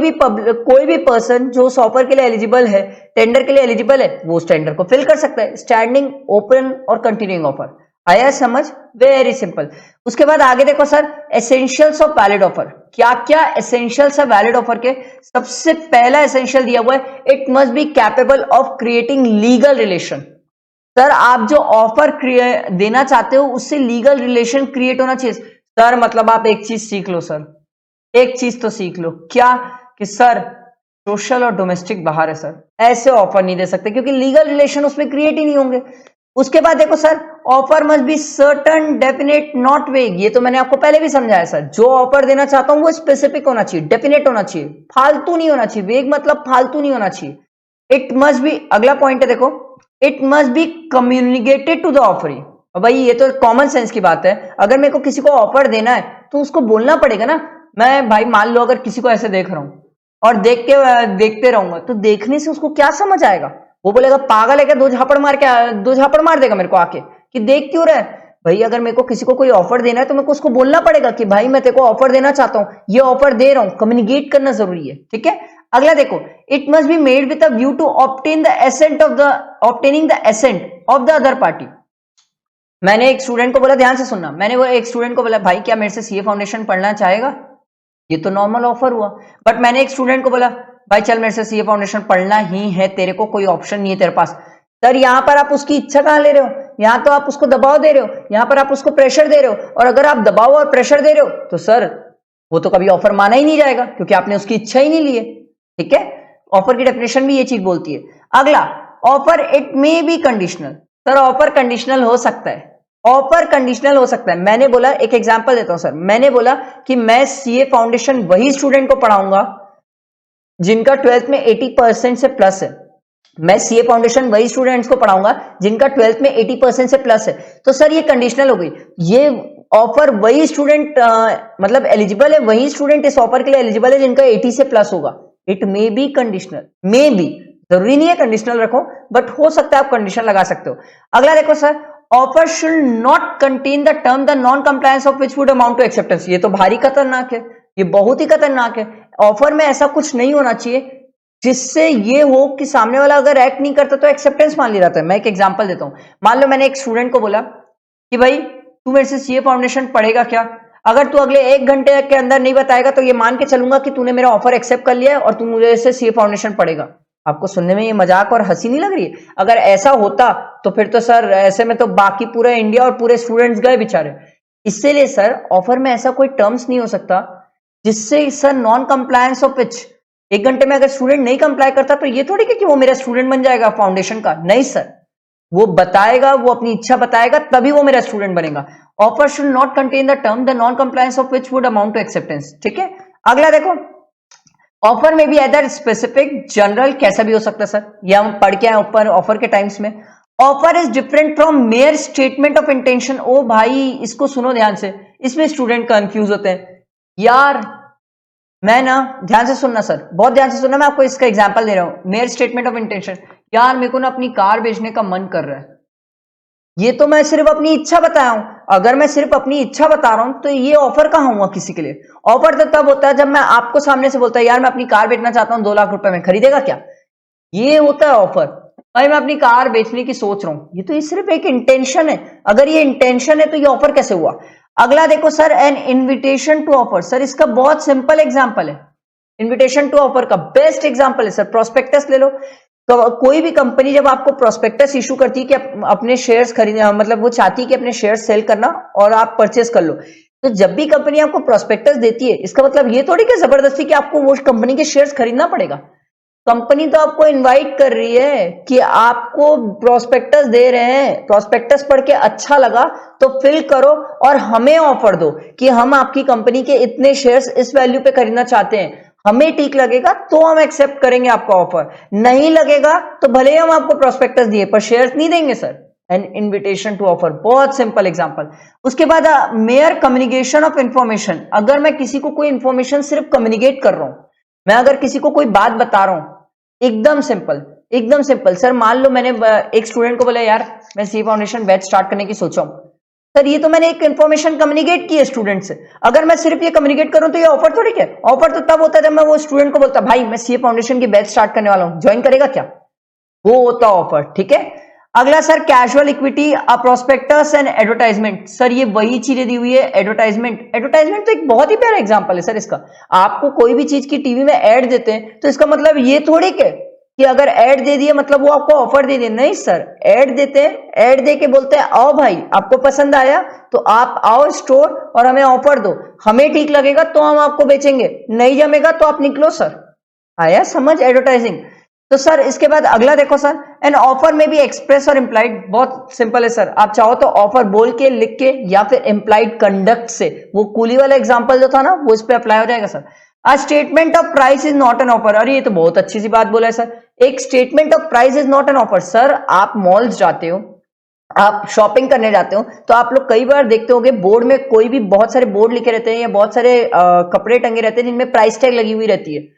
[SPEAKER 1] भी पर्सन जो उस ऑफर के लिए एलिजिबल है, टेंडर के लिए एलिजिबल है, वो उस टेंडर को फिल कर सकता है। स्टैंडिंग, ओपन और कंटिन्यूइंग ऑफर, आया समझ? Very simple. उसके बाद आगे देखो sir, essentials of valid offer. क्या क्या एसेंशियल्स है वैलिड ऑफर के? सबसे पहला एसेंशियल दिया हुआ है, it must be capable of creating legal relation. Sir आप जो ऑफर देना चाहते हो उससे लीगल रिलेशन क्रिएट होना चाहिए। सर मतलब आप एक चीज सीख लो सर, एक चीज तो सीख लो, क्या? कि सर सोशल और डोमेस्टिक बाहर है सर, ऐसे ऑफर नहीं दे सकते क्योंकि लीगल रिलेशन उसमें क्रिएट ही नहीं होंगे। उसके बाद देखो sir, offer must be certain, definite, not वेग। ये तो मैंने आपको पहले भी समझाया सर, जो ऑफर देना चाहता हूं वो स्पेसिफिक होना चाहिए, डेफिनेट होना चाहिए, फालतू नहीं होना चाहिए। वेग मतलब फालतू नहीं होना चाहिए। इट मस्ट बी, अगला पॉइंट है देखो, it must be communicated to the offeree. भाई ये तो कॉमन सेंस की बात है, अगर मेरे को किसी को ऑफर देना है तो उसको बोलना पड़ेगा ना। मैं भाई मान लो अगर किसी को ऐसे देख रहा हूं और देखते रहूंगा, तो देखने से उसको क्या समझ आएगा? वो बोलेगा पागल है क्या, दो झापड़ मार देगा मेरे को आके कि देख क्यों रहा है। भाई अगर मेरे को किसी को कोई ऑफर देना है तो मेरे को उसको बोलना पड़ेगा कि भाई मैं तेरे को ऑफर देना चाहता हूं, ये ऑफर दे रहा हूं, कम्युनिकेट करना जरूरी है, ठीक है। अगला देखो, it must be made with a view to obtaining the assent of the other party. मैंने एक स्टूडेंट को बोला, ध्यान से सुनना, मैंने वो एक स्टूडेंट को बोला भाई क्या मेरे से सीए फाउंडेशन पढ़ना चाहेगा? ये तो नॉर्मल ऑफर हुआ। बट मैंने एक स्टूडेंट को बोला भाई चल मेरे से सीए फाउंडेशन पढ़ना ही है, तेरे को कोई ऑप्शन नहीं है तेरे पास। सर यहां पर आप उसकी इच्छा कहां ले रहे हो? यहां तो आप उसको दबाव दे रहे हो, यहां पर आप उसको प्रेशर दे रहे हो, और अगर आप दबाव और प्रेशर दे रहे हो तो सर वो तो कभी ऑफर माना ही नहीं जाएगा क्योंकि आपने उसकी इच्छा ही नहीं ली है, ठीक है। ऑफर की डेफिनेशन भी ये चीज बोलती है। अगला, offer it may be conditional. Sir offer conditional हो सकता है, ऑफर कंडीशनल हो सकता है। मैंने बोला, एक एग्जांपल देता हूं सर, मैंने बोला कि मैं सीए फाउंडेशन वही स्टूडेंट को पढ़ाऊंगा जिनका 12th में 80% से प्लस है। मैं सीए फाउंडेशन वही स्टूडेंट्स को पढ़ाऊंगा जिनका 12th में 80% से प्लस है। तो सर ये कंडीशनल हो गई, ये ऑफर वही स्टूडेंट मतलब एलिजिबल है, वही स्टूडेंट इस ऑफर के लिए एलिजिबल है जिनका 80 से प्लस होगा। It may be conditional, may be, जरूरी नहीं है कंडीशनल रखो, बट हो सकता है आप कंडीशन लगा सकते हो। अगला देखो sir, offer should not contain the term the non compliance of which would amount to acceptance. ये तो भारी खतरनाक है, ये बहुत ही खतरनाक है। ऑफर में ऐसा कुछ नहीं होना चाहिए जिससे ये हो कि सामने वाला अगर एक्ट नहीं करता तो एक्सेप्टेंस मान लिया जाता है। मैं एक एग्जांपल देता हूं, मान लो मैंने एक स्टूडेंट को बोला कि भाई तू मेरे से सीए फाउंडेशन पढ़ेगा क्या? अगर तू अगले 1 घंटे के अंदर नहीं बताएगा तो ये मान के चलूंगा कि तूने मेरा ऑफर एक्सेप्ट कर लिया है और तू मुझे से सीए फाउंडेशन पढ़ेगा। आपको सुनने में ये मजाक और हंसी नहीं लग रही है? अगर ऐसा होता तो फिर तो सर ऐसे में तो बाकी पूरा इंडिया और पूरे स्टूडेंट्स गए बेचारे। इसीलिए सर ऑफर में ऐसा कोई टर्म्स नहीं हो सकता जिससे सर नॉन कंप्लायंस ऑफ विच, 1 घंटे में अगर स्टूडेंट नहीं कंप्लाई करता तो ये थोड़ी कि वो मेरा स्टूडेंट बन जाएगा फाउंडेशन का। नहीं सर, वो बताएगा, वो अपनी इच्छा बताएगा तभी वो मेरा स्टूडेंट बनेगा। Offer should not contain the term the non compliance of which would amount to acceptance, ठीक है। अगला देखो, ऑफर में भी एदर स्पेसिफिक, जनरल, कैसा भी हो सकता है सर, ये हम पढ़ के आए ऊपर ऑफर के टाइम्स में। Offer is different from mere statement of intention. ओ भाई इसको सुनो ध्यान से, इसमें स्टूडेंट कंफ्यूज होते हैं यार। मैं ना, ध्यान से सुनना सर, बहुत ध्यान से सुनना, मैं आपको इसका एग्जांपल दे रहा हूं। मेयर स्टेटमेंट ऑफ इंटेंशन, यार मेरे को ना अपनी कार बेचने का मन कर रहा है, ये तो मैं सिर्फ अपनी इच्छा बताया हूं। अगर मैं सिर्फ अपनी इच्छा बता रहा हूं तो ये ऑफर कहां हुआ किसी के लिए? ऑफर तो तब होता है जब मैं आपको सामने से बोलता है यार मैं अपनी कार बेचना चाहता हूं 2 लाख रुपए में, खरीदेगा क्या? ये होता है ऑफर। भाई मैं अपनी कार बेचने की सोच रहा हूं, ये सिर्फ एक इंटेंशन है। अगर ये इंटेंशन है तो ये ऑफर कैसे हुआ? अगला देखो sir, an invitation to offer. Sir इसका बहुत सिंपल एग्जांपल है, इन्विटेशन टू ऑफर का बेस्ट एग्जांपल है सर, प्रोस्पेक्टस ले लो। तो कोई भी कंपनी जब आपको प्रोस्पेक्टस इशू करती है कि अपने शेयर्स खरीदना, मतलब वो चाहती है कि अपने शेयर सेल करना और आप परचेस कर लो, तो जब भी कंपनी आपको प्रोस्पेक्टस देती है, इसका मतलब ये थोड़ी कि जबरदस्ती कि आपको वो कंपनी के शेयर्स खरीदना पड़ेगा। कंपनी तो आपको इनवाइट कर रही है कि आपको प्रोस्पेक्टस दे रहे हैं, प्रोस्पेक्टस पढ़ के अच्छा लगा तो फिल करो और हमें ऑफर दो कि हम आपकी कंपनी के इतने शेयर्स इस वैल्यू पे खरीदना चाहते हैं, हमें ठीक लगेगा तो हम एक्सेप्ट करेंगे आपका ऑफर, नहीं लगेगा तो भले ही हम आपको प्रोस्पेक्टस दिए पर शेयर्स नहीं देंगे sir. An invitation to offer, बहुत सिंपल एग्जांपल। उसके बाद मेयर कम्युनिकेशन ऑफ इंफॉर्मेशन। अगर मैं किसी को कोई इंफॉर्मेशन सिर्फ कम्युनिकेट कर रहा हूं, मैं अगर किसी को कोई बात बता रहा हूं, एकदम सिंपल, एकदम सिंपल सर। मान लो मैंने एक स्टूडेंट को बोला यार मैं सी फाउंडेशन बैच स्टार्ट करने की सोचा हूं, सर ये तो मैंने एक इंफॉर्मेशन कम्युनिकेट की है स्टूडेंट से। अगर मैं सिर्फ ये कम्युनिकेट करूं तो ये ऑफर थोड़ी क्या? ऑफर तो तब होता है जब मैं वो स्टूडेंट को बोलता भाई मैं सी फाउंडेशन की बैच स्टार्ट करने वाला हूं, ज्वाइन करेगा क्या? वो होता ऑफर, ठीक है। अगला sir, casual equity, prospectus and advertisement. Sir ये वही चीजें दी हुई है, एडवर्टाइजमेंट। एडवर्टाइजमेंट तो एक बहुत ही प्यारा एग्जांपल है सर इसका। आपको कोई भी चीज की टीवी में ऐड देते हैं तो इसका मतलब ये थोड़ी कि अगर ऐड दे दिए मतलब वो आपको ऑफर दे दिए, नहीं सर। ऐड देते हैं, ऐड दे के बोलते हैं आओ भाई आपको पसंद आया तो आप आओ स्टोर और हमें ऑफर दो, हमें ठीक लगेगा तो हम आपको बेचेंगे, नहीं जमेगा तो आप निकलो सर। आया समझ एडवर्टाइजिंग? तो सर इसके बाद अगला देखो सर, एन ऑफर में भी एक्सप्रेस और इंप्लाइड। बहुत सिंपल है सर, आप चाहो तो ऑफर बोल के, लिख के, या फिर इंप्लाइड कंडक्ट से, वो कूली वाला एग्जांपल जो था ना वो इस पे अप्लाई हो जाएगा sir. A statement of price is not an offer. अरे ये तो बहुत अच्छी सी बात बोला है सर, एक statement of price is not an offer. Sir आप मॉल्स जाते हो, आप शॉपिंग करने जाते हो तो आप लोग कई बार देखते होंगे बोर्ड में कोई भी बहुत सारे बोर्ड लिखे रहते हैं या बहुत सारे कपड़े टंगे रहते हैं जिनमें प्राइस टैग लगी हुई रहती है।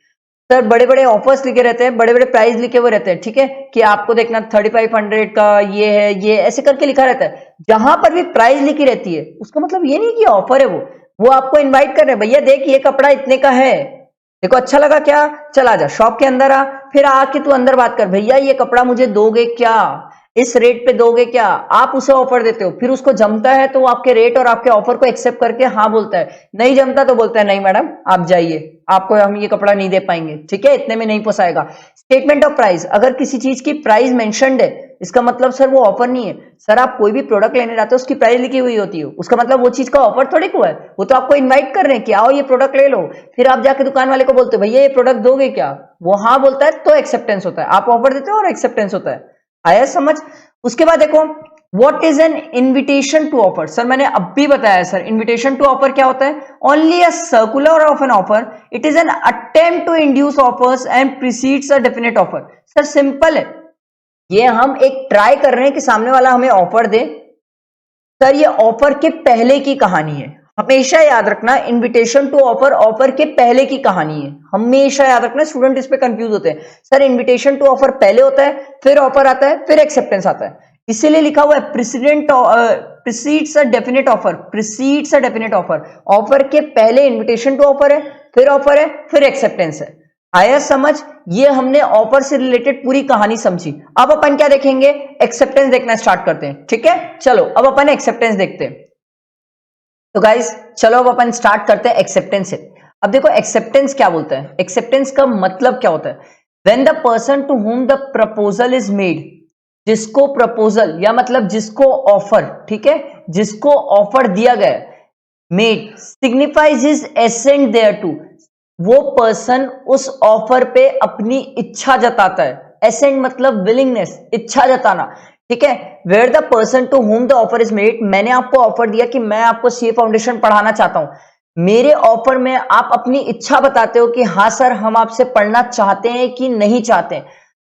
[SPEAKER 1] सर बड़े बड़े ऑफर्स लिखे रहते हैं, बड़े बड़े प्राइस लिखे हुए रहते हैं, ठीक है, कि आपको देखना 3500 का ये है, ये ऐसे करके लिखा रहता है। जहां पर भी प्राइस लिखी रहती है उसका मतलब ये नहीं कि ऑफर है, वो आपको इनवाइट कर रहे हैं, भैया देख ये कपड़ा इतने का है, देखो अच्छा लगा क्या, चला जा शॉप के अंदर आ, फिर आके तू अंदर बात कर, भैया ये कपड़ा मुझे दोगे क्या, इस रेट पे दोगे क्या? आप उसे ऑफर देते हो, फिर उसको जमता है तो वो आपके रेट और आपके ऑफर को एक्सेप्ट करके हाँ बोलता है, नहीं जमता तो बोलता है नहीं मैडम आप जाइए, आपको हम ये कपड़ा नहीं दे पाएंगे, ठीक है, इतने में नहीं पोसाएगा। स्टेटमेंट ऑफ प्राइस, अगर किसी चीज की प्राइस मेंशन्ड है इसका मतलब सर वो ऑफर नहीं है। सर आप कोई भी प्रोडक्ट लेने जाते हो उसकी प्राइस लिखी हुई होती है, उसका मतलब वो चीज का ऑफर थोड़ी हुआ है, वो तो आपको इन्वाइट कर रहे हैं कि आओ ये प्रोडक्ट ले लो, फिर आप जाके दुकान वाले को बोलते हो भैया ये प्रोडक्ट दोगे क्या, वो हाँ बोलता है तो एक्सेप्टेंस होता है, आप ऑफर देते हो और एक्सेप्टेंस होता है। आया समझ? उसके बाद देखो what is an invitation to offer. Sir मैंने अब भी बताया सर, इन्विटेशन टू ऑफर क्या होता है? Only a circular of an offer, it is an attempt to induce offers and precedes a definite offer. Sir simple है, ये हम एक ट्राई कर रहे हैं कि सामने वाला हमें ऑफर दे। सर ये ऑफर के पहले की कहानी है, हमेशा याद रखना, इन्विटेशन टू ऑफर ऑफर के पहले की कहानी है, हमेशा याद रखना। स्टूडेंट इस पे कंफ्यूज होते हैं, सर इन्विटेशन टू ऑफर पहले होता है, फिर ऑफर आता है, फिर एक्सेप्टेंस आता है, इसीलिए लिखा हुआ है precedes a definite offer, precedes a definite offer. Offer के पहले इन्विटेशन टू ऑफर है, फिर ऑफर है, फिर एक्सेप्टेंस है। आया समझ? ये हमने ऑफर से रिलेटेड पूरी कहानी समझी। अब अपन क्या देखेंगे? एक्सेप्टेंस देखना स्टार्ट करते हैं, ठीक है, चलो अब अपन एक्सेप्टेंस देखते हैं। तो गाइस चलो अब अपन स्टार्ट करते हैं एक्सेप्टेंस से। अब देखो एक्सेप्टेंस क्या बोलता है, एक्सेप्टेंस का मतलब क्या होता है? When the person to whom the proposal is made, जिसको प्रपोजल या मतलब जिसको ऑफर, ठीक है, जिसको ऑफर दिया गया, made signifies his assent thereto, वो पर्सन उस ऑफर पे अपनी इच्छा जताता है। एसेंट मतलब विलिंगनेस, इच्छा जताना, ठीक है। Where the person to whom the offer is made, मैंने आपको ऑफर दिया कि मैं आपको सीए फाउंडेशन पढ़ाना चाहता हूं, मेरे ऑफर में आप अपनी इच्छा बताते हो कि हाँ सर हम आपसे पढ़ना चाहते हैं कि नहीं चाहते।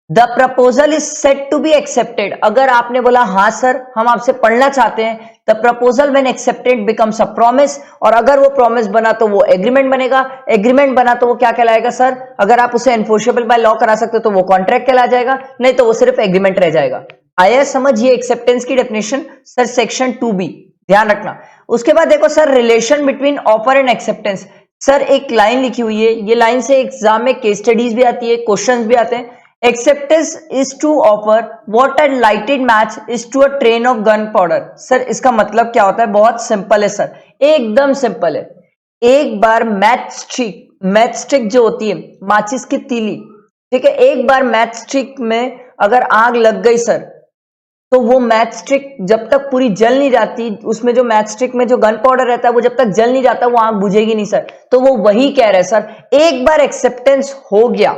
[SPEAKER 1] The proposal is set to be accepted, अगर आपने बोला हाँ सर हम आपसे पढ़ना चाहते हैं, the proposal when accepted becomes a promise, और अगर वो प्रॉमिस बना तो वो एग्रीमेंट बनेगा, एग्रीमेंट बना तो वो क्या कहलाएगा सर? अगर आप उसे एनफोर्सेबल बाय लॉ करा सकते हो तो वो कॉन्ट्रैक्ट कहला जाएगा, नहीं तो वो सिर्फ एग्रीमेंट रह जाएगा। आया समझ? ये एक्सेप्टेंस की डेफिनेशन सर सेक्शन 2B, ध्यान रखना। उसके बाद देखो sir relation between offer and acceptance. Sir एक लाइन लिखी हुई है, ये लाइन से एग्जाम में केस स्टडीज भी आती है, क्वेश्चंस भी आते हैं। Acceptance is to offer what a lighted match is to a train of gunpowder. Sir इसका मतलब क्या होता है? बहुत सिंपल है सर, एकदम सिंपल है। एक बार मैच स्टिक जो होती है माचिस की तीली, ठीक है, एक बार मैच स्टिक में अगर आग लग गई सर, तो वो मैच स्टिक जब तक पूरी जल नहीं जाती, उसमें जो मैच स्टिक में जो गन पाउडर रहता है वो जब तक जल नहीं जाता वो आग बुझेगी नहीं सर। तो वो वही कह रहे हैं सर, एक बार एक्सेप्टेंस हो गया,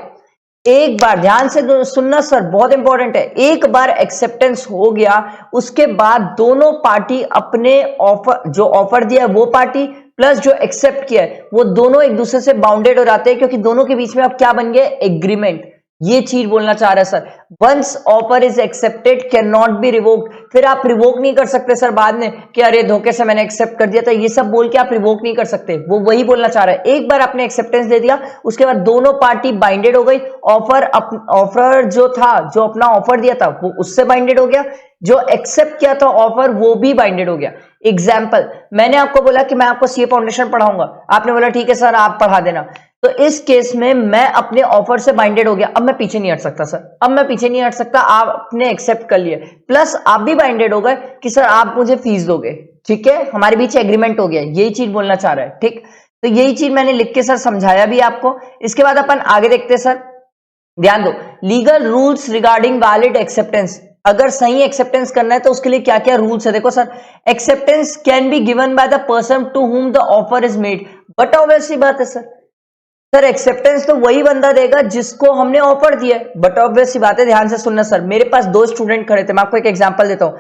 [SPEAKER 1] एक बार ध्यान से सुनना सर, बहुत इंपॉर्टेंट है, एक बार एक्सेप्टेंस हो गया उसके बाद दोनों पार्टी अपने ऑफर, जो ऑफर दिया है वो पार्टी प्लस जो एक्सेप्ट किया है वो दोनों एक दूसरे से बाउंडेड हो जाते हैं, क्योंकि दोनों के बीच में अब क्या बन गया? एग्रीमेंट। ये चीज बोलना चाह रहा है sir, once offer is accepted can not be revoked. फिर आप रिवोक नहीं कर सकते सर बाद में कि अरे धोखे से मैंने एक्सेप्ट कर दिया था, ये सब बोल के आप रिवोक नहीं कर सकते। वो वही बोलना चाह रहा है, एक बार आपने एक्सेप्टेंस दे दिया उसके बाद दोनों पार्टी बाइंडेड हो गई, ऑफर जो था, जो अपना ऑफर दिया था वो उससे बाइंडेड हो गया, जो एक्सेप्ट किया था ऑफर वो भी बाइंडेड हो गया। एग्जाम्पल, मैंने आपको बोला कि मैं आपको सीए फाउंडेशन पढ़ाऊंगा, आपने बोला ठीक है सर आप पढ़ा देना, तो इस केस में मैं अपने ऑफर से बाइंडेड हो गया, अब मैं पीछे नहीं हट सकता सर, अब मैं पीछे नहीं हट सकता, आपने एक्सेप्ट कर लिया, प्लस आप भी बाइंडेड हो गए कि सर आप मुझे फीस दोगे, ठीक है, हमारे बीच एग्रीमेंट हो गया, यही चीज बोलना चाह रहा है। ठीक, तो यही चीज मैंने लिख के सर समझाया भी आपको। इसके बाद अपन आगे देखते हैं सर, ध्यान दो, legal rules regarding valid acceptance. अगर सही एक्सेप्टेंस करना है तो उसके लिए क्या क्या रूल्स है? देखो sir, acceptance can be given by the person to whom the offer is made, but obviously बात है सर एक्सेप्टेंस तो वही बंदा देगा जिसको हमने ऑफर दिया है, बट ऑब्वियस सी बात है। ध्यान से सुनना सर, मेरे पास दो स्टूडेंट खड़े थे, मैं आपको एक एग्जांपल देता हूं,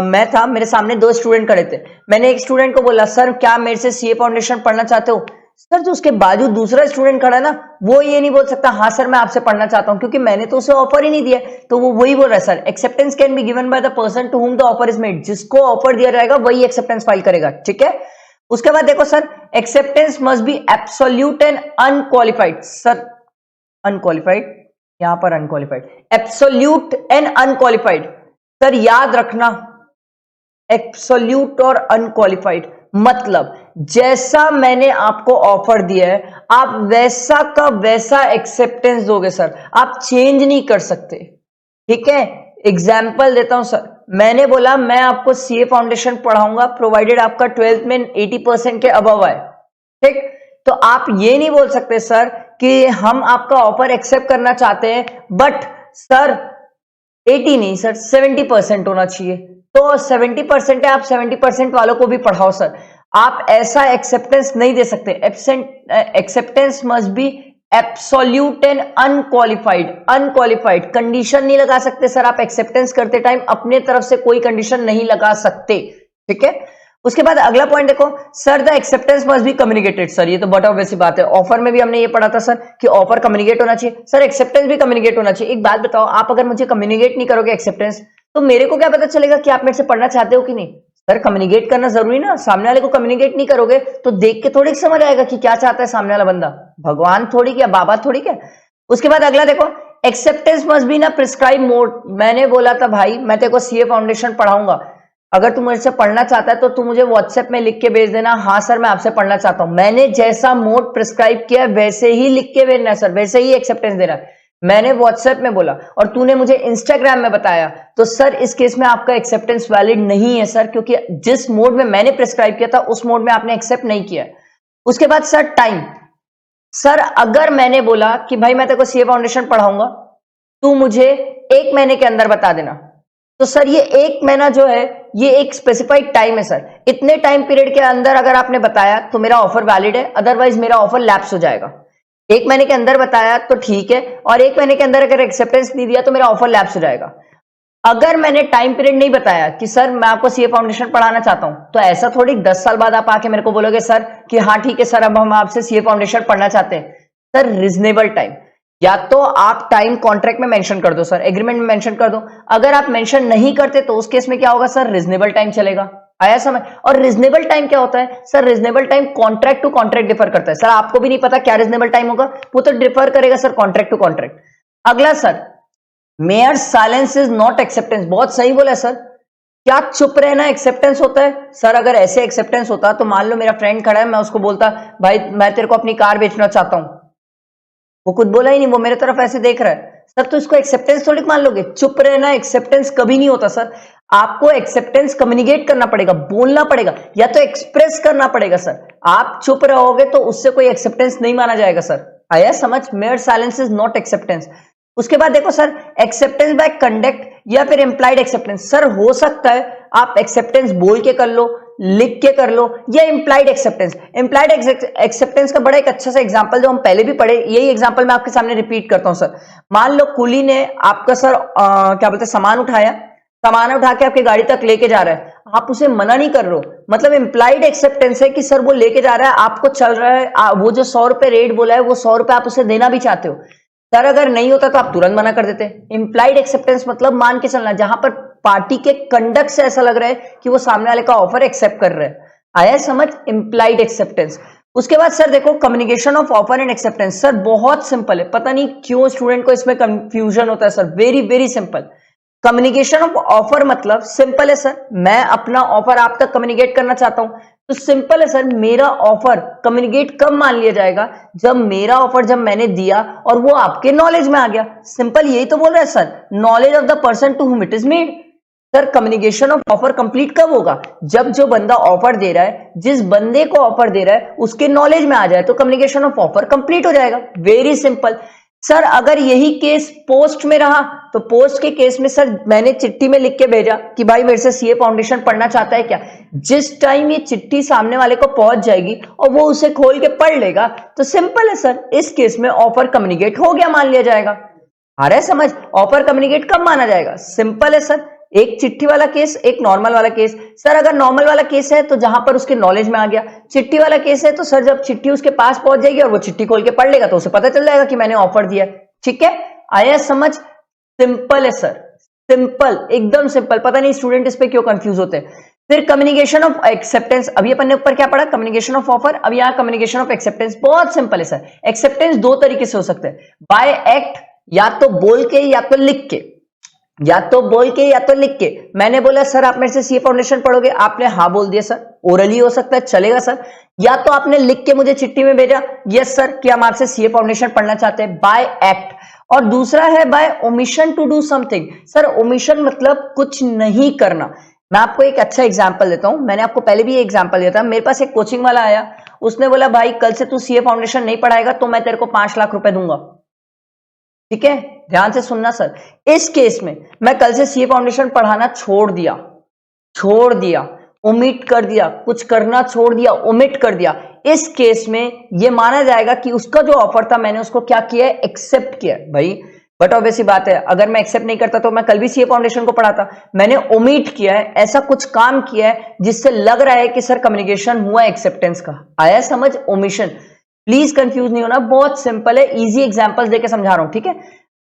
[SPEAKER 1] मैं था, मेरे सामने दो स्टूडेंट खड़े थे, मैंने एक स्टूडेंट को बोला सर क्या मेरे से सीए फाउंडेशन पढ़ना चाहते हो? सर जो उसके बाजू दूसरा स्टूडेंट खड़ा है ना, वो ये नहीं बोल सकता हाँ सर मैं आपसे पढ़ना चाहता हूं, क्योंकि मैंने तो उसे ऑफर ही नहीं दिया। तो वो वही बोल रहा है sir, acceptance can be given by the person to whom the offer is made, जिसको ऑफर दिया जाएगा वही एक्सेप्टेंस फाइल करेगा, ठीक है। उसके बाद देखो sir, acceptance must be absolute and unqualified. Sir unqualified, यहां पर unqualified, absolute and unqualified, sir याद रखना, एब्सोल्यूट और अनक्वालिफाइड मतलब जैसा मैंने आपको ऑफर दिया है आप वैसा का वैसा एक्सेप्टेंस दोगे सर, आप चेंज नहीं कर सकते, ठीक है। एग्जाम्पल देता हूं सर, मैंने बोला मैं आपको सीए फाउंडेशन पढ़ाऊंगा प्रोवाइडेड आपका 12th में 80% के अबव आए, ठीक। तो आप ये नहीं बोल सकते सर कि हम आपका ऑफर एक्सेप्ट करना चाहते हैं बट सर 80 नहीं सर 70% होना चाहिए, तो 70% है, आप 70% वालों को भी पढ़ाओ सर, आप ऐसा एक्सेप्टेंस नहीं दे सकते। Acceptance must be absolute and unqualified condition नहीं लगा सकते सर, आप एक्सेप्टेंस करते टाइम अपने तरफ से कोई कंडीशन नहीं लगा सकते, ठीक है। उसके बाद अगला पॉइंट देखो sir, the acceptance must be communicated. Sir ये तो बट ऑब्वियस बात है, ऑफर में भी हमने ये पढ़ा था सर कि ऑफर कम्युनिकेट होना चाहिए, सर एक्सेप्टेंस भी कम्युनिकेट होना चाहिए। एक बात बताओ, आप अगर मुझे कम्युनिकेट नहीं करोगे एक्सेप्टेंस, तो मेरे को क्या पता चलेगा कि आप मेरे से पढ़ना चाहते हो कि नहीं? सर कम्युनिकेट करना जरूरी ना, सामने वाले को कम्युनिकेट नहीं करोगे तो देख के थोड़ी समझ आएगा कि क्या चाहता है सामने वाला बंदा, भगवान थोड़ी क्या, बाबा थोड़ी क्या। उसके बाद अगला देखो, एक्सेप्टेंस मस्ट बी ना प्रिस्क्राइब मोड। मैंने बोला था भाई मैं तेरे को सीए फाउंडेशन पढ़ाऊंगा, अगर तू मुझसे पढ़ना चाहता है तो तू मुझे व्हाट्सएप में लिख के भेज देना, हाँ सर मैं आपसे पढ़ना चाहता हूं। मैंने जैसा मोड प्रिस्क्राइब किया वैसे ही लिख के भेजना है सर, वैसे ही एक्सेप्टेंस देना है। मैंने व्हाट्सएप में बोला और तूने मुझे इंस्टाग्राम में बताया, तो सर इस केस में आपका एक्सेप्टेंस वैलिड नहीं है सर, क्योंकि जिस मोड में मैंने प्रिस्क्राइब किया था उस मोड में आपने एक्सेप्ट नहीं किया। उसके बाद सर टाइम, सर अगर मैंने बोला कि भाई मैं तेरे को सीए फाउंडेशन पढ़ाऊंगा, तू मुझे 1 महीने के अंदर बता देना, तो सर ये 1 महीना जो है ये एक स्पेसिफाइड टाइम है सर, इतने टाइम पीरियड के अंदर अगर आपने बताया तो मेरा ऑफर वैलिड है, अदरवाइज मेरा ऑफर लैप्स हो जाएगा। 1 महीने के अंदर बताया तो ठीक है, और 1 महीने के अंदर अगर एक्सेप्टेंस नहीं दिया तो मेरा ऑफर लैप्स हो जाएगा। अगर मैंने टाइम पीरियड नहीं बताया कि सर मैं आपको सीए फाउंडेशन पढ़ाना चाहता हूं, तो ऐसा थोड़ी 10 साल बाद आप आके मेरे को बोलोगे सर कि हाँ ठीक है सर अब हम आपसे सीए फाउंडेशन पढ़ना चाहते हैं। सर रीजनेबल टाइम, या तो आप टाइम कॉन्ट्रैक्ट में मेंशन कर दो सर, एग्रीमेंट में मेंशन कर दो, अगर आप मेंशन नहीं करते तो उस केस में क्या होगा सर, रीजनेबल टाइम चलेगा। आया समझ? और रीजनेबल टाइम क्या होता है sir, reasonable time contract to contract differ करता है सर, आपको भी नहीं पता क्या रीजनेबल टाइम होगा, वो तो डिफर करेगा सर कॉन्ट्रैक्ट टू कॉन्ट्रैक्ट। अगला sir, mayor silence is not acceptance. बहुत सही बोला सर, क्या चुप रहना एक्सेप्टेंस होता है? सर अगर ऐसे एक्सेप्टेंस होता तो मान लो मेरा फ्रेंड खड़ा है, मैं उसको बोलता भाई मैं तेरे को अपनी कार बेचना चाहता हूं, वो कुछ बोला ही नहीं, वो मेरे तरफ ऐसे देख रहा है, सर तो इसको एक्सेप्टेंस थोड़ी मान लोगे, चुप रहना एक्सेप्टेंस कभी नहीं होता सर। आपको एक्सेप्टेंस कम्युनिकेट करना पड़ेगा, बोलना पड़ेगा, या तो एक्सप्रेस करना पड़ेगा सर। आप चुप रहोगे तो उससे कोई एक्सेप्टेंस नहीं माना जाएगा सर। आया समझ? Mayor silence is not acceptance. उसके बाद देखो सर, एक्सेप्टेंस बाय कंडक्ट या फिर इंप्लाइड एक्सेप्टेंस। सर हो सकता है आप एक्सेप्टेंस बोल के कर लो, लिख के कर लो, या इंप्लाइड एक्सेप्टेंस। इंप्लाइड एक्सेप्टेंस का बड़ा एक अच्छा सा एग्जांपल जो हम पहले भी पढ़े, यही एग्जांपल मैं आपके सामने रिपीट करता हूं सर। मान लो कुली ने आपका सर क्या बोलते हैं सामान उठाया, सामान उठा के आपकी गाड़ी तक लेके जा रहा है, आप उसे मना नहीं कर रहे हो, मतलब इंप्लाइड एक्सेप्टेंस है कि सर वो लेके जा रहा है, आपको चल रहा है, वो जो 100 रुपए रेट बोला है वो 100 रुपए आप उसे देना भी चाहते हो सर, अगर नहीं होता तो आप तुरंत मना कर देते। इंप्लाइड एक्सेप्टेंस मतलब मान के चलना, जहां पर पार्टी के कंडक्ट से ऐसा लग रहा है कि वो सामने वाले का ऑफर एक्सेप्ट कर रहे हैं। आया समझ? Implied acceptance. उसके बाद सर देखो, communication of offer and acceptance. Sir बहुत सिंपल है, पता नहीं क्यों स्टूडेंट को इसमें कंफ्यूजन होता है sir. Very very simple. Communication of offer मतलब सिंपल है सर, मैं अपना ऑफर आप तक कम्युनिकेट करना चाहता हूं, तो सिंपल है सर, मेरा ऑफर कम्युनिकेट कब मान लिया जाएगा? जब मेरा ऑफर जब मैंने दिया और वो आपके नॉलेज में आ गया। सिंपल यही तो बोल रहा है sir, knowledge of the person to whom it is made. Sir communication of offer complete कब होगा? जब जो बंदा ऑफर दे रहा है, जिस बंदे को ऑफर दे रहा है उसके नॉलेज में आ जाए तो कम्युनिकेशन ऑफ ऑफर कंप्लीट हो जाएगा। Very simple. सर अगर यही केस पोस्ट में रहा तो पोस्ट के केस में सर मैंने चिट्ठी में लिख के भेजा कि भाई मेरे से सीए फाउंडेशन पढ़ना चाहता है क्या, जिस टाइम ये चिट्ठी सामने वाले को पहुंच जाएगी और वो उसे खोल के पढ़ लेगा तो सिंपल है सर, इस केस में ऑफर कम्युनिकेट हो गया मान लिया जाएगा। आ रहा है समझ? ऑफर कम्युनिकेट कब माना जाएगा? सिंपल है सर, एक चिट्ठी वाला केस, एक नॉर्मल वाला केस। सर अगर नॉर्मल वाला केस है तो जहां पर उसके नॉलेज में आ गया, चिट्ठी वाला केस है तो सर जब चिट्ठी उसके पास पहुंच जाएगी और वो चिट्ठी खोल के पढ़ लेगा तो उसे पता चल जाएगा कि मैंने ऑफर दिया। ठीक है, आया समझ? सिंपल है सर, सिंपल, एकदम सिंपल। पता नहीं स्टूडेंट इस पे क्यों कंफ्यूज होते हैं। फिर कम्युनिकेशन ऑफ एक्सेप्टेंस, अभी अपन ने ऊपर क्या पढ़ा? Communication of offer. अब यहाँ कम्युनिकेशन ऑफ एक्सेप्टेंस बहुत सिंपल है सर। एक्सेप्टेंस दो तरीके से हो सकते हैं, बाय एक्ट, या तो बोल के या तो लिख के, या तो बोल के या तो लिख के। मैंने बोला सर आप मेरे से सीए फाउंडेशन पढ़ोगे, आपने हाँ बोल दिया सर, ओरली हो सकता है चलेगा सर, या तो आपने लिख के मुझे चिट्ठी में भेजा यस सर कि हम आपसे सीए फाउंडेशन पढ़ना चाहते हैं, बाय एक्ट। और दूसरा है by omission to do something. Sir omission मतलब कुछ नहीं करना। मैं आपको एक अच्छा एग्जांपल देता हूं, मैंने आपको पहले भी ये एग्जांपल दिया था। मेरे पास एक कोचिंग वाला आया, उसने बोला भाई कल से तू सीए फाउंडेशन नहीं पढ़ाएगा तो मैं तेरे को 5 लाख रुपए दूंगा। ठीक है, ध्यान से सुनना सर। इस केस में मैं कल से सीए फाउंडेशन पढ़ाना छोड़ दिया, ओमिट कर दिया, कुछ करना छोड़ दिया, ओमिट कर दिया। इस केस में यह माना जाएगा कि उसका जो ऑफर था मैंने उसको क्या किया है? एक्सेप्ट किया भाई। बट ऑब्वियसली बात है, अगर मैं एक्सेप्ट नहीं करता तो मैं कल भी सीए फाउंडेशन को पढ़ाता। मैंने ओमिट किया है, ऐसा कुछ काम किया है जिससे लग रहा है कि सर कम्युनिकेशन हुआ एक्सेप्टेंस का। आया समझ? ओमिशन। प्लीज कंफ्यूज नहीं होना, बहुत सिंपल है, इजी एग्जांपल्स देके समझा रहा हूं। ठीक है,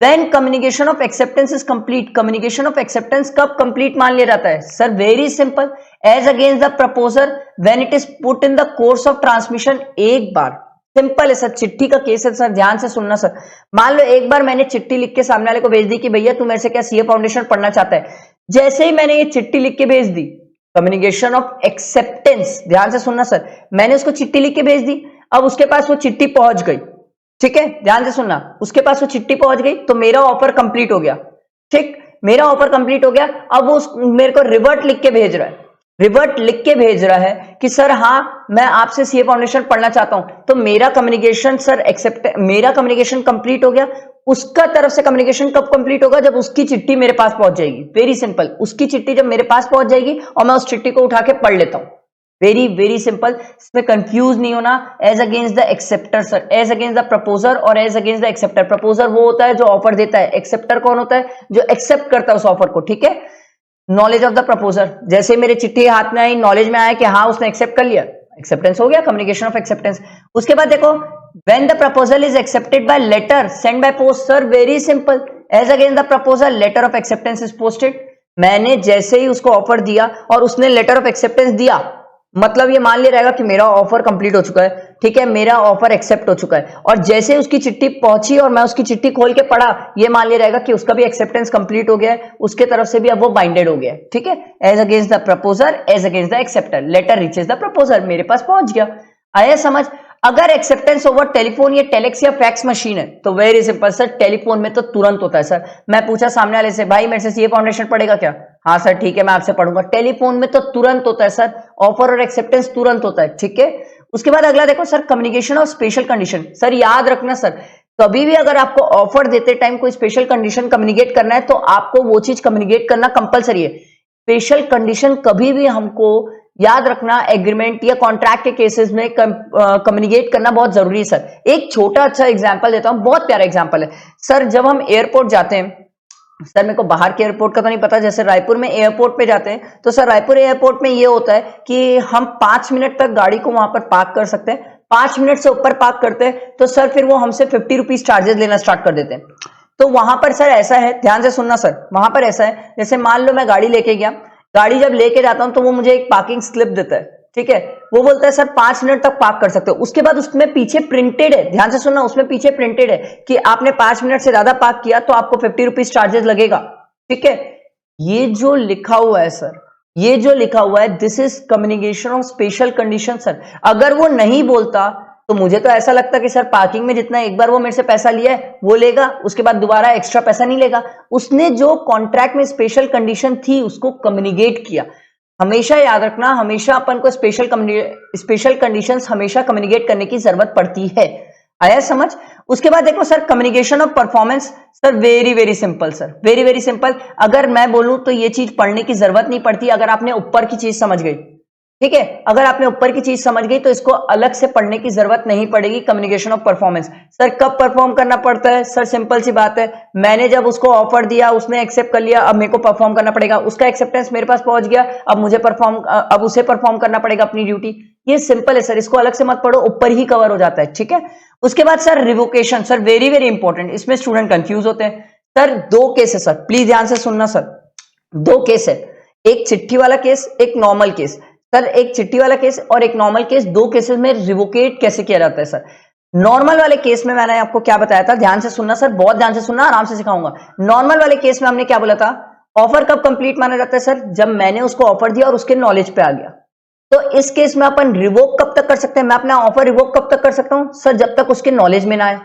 [SPEAKER 1] When communication of acceptance is complete, communication of acceptance कब complete मान लिया जाता है? Sir very simple, as against the proposer when it is put in the course of transmission। एक बार सिंपल है सर, चिट्ठी का केस है सर, ध्यान से सुनना सर। मान लो एक बार मैंने चिट्ठी लिख के सामने वाले को भेज दी कि भैया तू मेरे से क्या सीए फाउंडेशन पढ़ना चाहता है। जैसे ही मैंने ये चिट्ठी लिख के भेज दी, कम्युनिकेशन ऑफ एक्सेप्टेंस, ध्यान से सुनना सर, मैंने उसको चिट्ठी लिख के भेज दी, अब उसके पास वो चिट्ठी पहुंच गई। ठीक है, ध्यान से सुनना, उसके पास वो चिट्ठी पहुंच गई तो मेरा ऑफर कंप्लीट हो गया। ठीक, मेरा ऑफर कंप्लीट हो गया। अब वो मेरे को रिवर्ट लिख के भेज रहा है, रिवर्ट लिख के भेज रहा है कि सर हाँ मैं आपसे सीए फाउंडेशन पढ़ना चाहता हूं। तो मेरा कम्युनिकेशन सर मेरा कम्युनिकेशन कंप्लीट हो गया। उसका तरफ से कम्युनिकेशन कब कंप्लीट होगा? जब उसकी चिट्ठी मेरे पास पहुंच जाएगी। वेरी सिंपल, उसकी चिट्ठी जब मेरे पास पहुंच जाएगी और मैं उस चिट्ठी को उठा के पढ़ लेता हूं। वेरी वेरी सिंपल, इसमें कंफ्यूज नहीं होना। As against the acceptor sir, as against the proposer और as against the acceptor. Proposer वो होता है जो ऑफर देता है, एक्सेप्टर कौन होता है? जो एक्सेप्ट करता है उस ऑफर को। ठीक है, नॉलेज ऑफ द प्रपोजर, जैसे मेरी चिट्ठी हाथ में आई, नॉलेज में आया कि हाँ उसने एक्सेप्ट कर लिया, एक्सेप्टेंस हो गया, कम्युनिकेशन ऑफ एक्सेप्टेंस। उसके बाद देखो, when the proposal is accepted by letter send by post. Sir very simple, as against the proposal letter of acceptance is posted. मैंने जैसे ही उसको ऑफर दिया और उसने लेटर ऑफ एक्सेप्टेंस दिया, मतलब ये मान लिया जाएगा कि मेरा ऑफर कंप्लीट हो चुका है। ठीक है, मेरा ऑफर एक्सेप्ट हो चुका है। और जैसे उसकी चिट्ठी पहुंची और मैं उसकी चिट्ठी खोल के पढ़ा, ये मान लिया जाएगा कि उसका भी एक्सेप्टेंस कंप्लीट हो गया है, उसके तरफ से भी अब वो बाइंडेड हो गया है। ठीक है, as against the proposer, as against the acceptor, letter reaches the proposer, मेरे पास पहुंच गया। आया समझ? अगर एक्सेप्टेंस ओवर टेलीफोन या टेलेक्स या फैक्स मशीन है तो वेरी सिंपल सर, टेलीफोन में तो तुरंत होता है सर। मैं पूछा सामने वाले से, भाई मेरे से सीए फाउंडेशन पढ़ेगा क्या? हाँ सर ठीक है मैं आपसे पढ़ूंगा। टेलीफोन में तो तुरंत होता है सर, ऑफर और एक्सेप्टेंस तुरंत होता है, ठीक है। उसके बाद अगला देखो सर, कम्युनिकेशन और स्पेशल कंडीशन। सर याद रखना सर, कभी भी अगर आपको ऑफर देते टाइम कोई स्पेशल कंडीशन कम्युनिकेट करना है तो आपको वो चीज कम्युनिकेट करना कंपलसरी है। स्पेशल कंडीशन कभी भी हमको याद रखना, एग्रीमेंट या कॉन्ट्रैक्ट के केसेस में कम्युनिकेट करना बहुत जरूरी है सर। एक छोटा अच्छा एग्जांपल देता हूं, बहुत प्यारा एग्जांपल है सर। जब हम एयरपोर्ट जाते हैं सर, मेरे को बाहर के एयरपोर्ट का तो नहीं पता, जैसे रायपुर में एयरपोर्ट पे जाते हैं तो सर रायपुर एयरपोर्ट में ये होता है कि हम 5 मिनट तक गाड़ी को वहां पर पार्क कर सकते हैं। 5 मिनट से ऊपर पार्क करते हैं तो सर फिर वो हमसे 50 रुपीज चार्जेस लेना स्टार्ट कर देते हैं। तो वहां पर सर ऐसा है, ध्यान से सुनना सर, वहां पर ऐसा है जैसे मान लो मैं गाड़ी लेके गया, गाड़ी जब लेके जाता हूं तो वो मुझे एक पार्किंग स्लिप देता है, ठीक है। वो बोलता है सर 5 मिनट तक पार्क कर सकते हो। उसके बाद उसमें पीछे प्रिंटेड है, ध्यान से सुनना, उसमें पीछे प्रिंटेड है कि आपने 5 मिनट से ज्यादा पार्क किया तो आपको 50 रुपीज चार्जेस लगेगा, ठीक है। ये जो लिखा हुआ है सर, ये जो लिखा हुआ है, this is communication of special condition sir. अगर वो नहीं बोलता तो मुझे तो ऐसा लगता कि सर पार्किंग में जितना एक बार वो मेरे से पैसा लिया है वो लेगा, उसके बाद दोबारा एक्स्ट्रा पैसा नहीं लेगा। उसने जो कॉन्ट्रैक्ट में स्पेशल कंडीशन थी उसको कम्युनिकेट किया। हमेशा याद रखना, हमेशा अपन को स्पेशल कंडीशंस हमेशा कम्युनिकेट करने की जरूरत पड़ती है। आया समझ? उसके बाद देखो sir, communication of performance. Sir very very simple sir, very very simple. अगर मैं बोलूं तो ये चीज पढ़ने की जरूरत नहीं पड़ती अगर आपने ऊपर की चीज समझ गई, ठीक है। अगर आपने ऊपर की चीज समझ गई तो इसको अलग से पढ़ने की जरूरत नहीं पड़ेगी। कम्युनिकेशन ऑफ परफॉर्मेंस सर कब परफॉर्म करना पड़ता है? सर सिंपल सी बात है, मैंने जब उसको ऑफर दिया, उसने एक्सेप्ट कर लिया, अब मेरे को परफॉर्म करना पड़ेगा। उसका एक्सेप्टेंस मेरे पास पहुंच गया, अब उसे परफॉर्म करना पड़ेगा अपनी ड्यूटी। ये सिंपल है सर, इसको अलग से मत पढ़ो, ऊपर ही कवर हो जाता है, ठीक है। उसके बाद sir revocation, sir very very important, इसमें स्टूडेंट कंफ्यूज होते हैं। सर 2 केस है सर, प्लीज ध्यान से सुनना सर, 2 केस है, एक चिट्ठी वाला केस, एक नॉर्मल केस। सर एक चिट्ठी वाला केस और एक नॉर्मल केस, 2 केसेस में रिवोकेट कैसे किया जाता है सर? नॉर्मल वाले केस में मैंने आपको क्या बताया था, ध्यान से सुनना सर, बहुत ध्यान से सुनना, आराम से सिखाऊंगा। नॉर्मल वाले केस में हमने क्या बोला था, ऑफर कब कंप्लीट माना जाता है सर? जब मैंने उसको ऑफर दिया और उसके नॉलेज पे आ गया। तो इस केस में अपन रिवोक कब तक कर सकते हैं? मैं अपना ऑफर रिवोक कब तक कर सकता हूं सर? जब तक उसके नॉलेज में ना आए।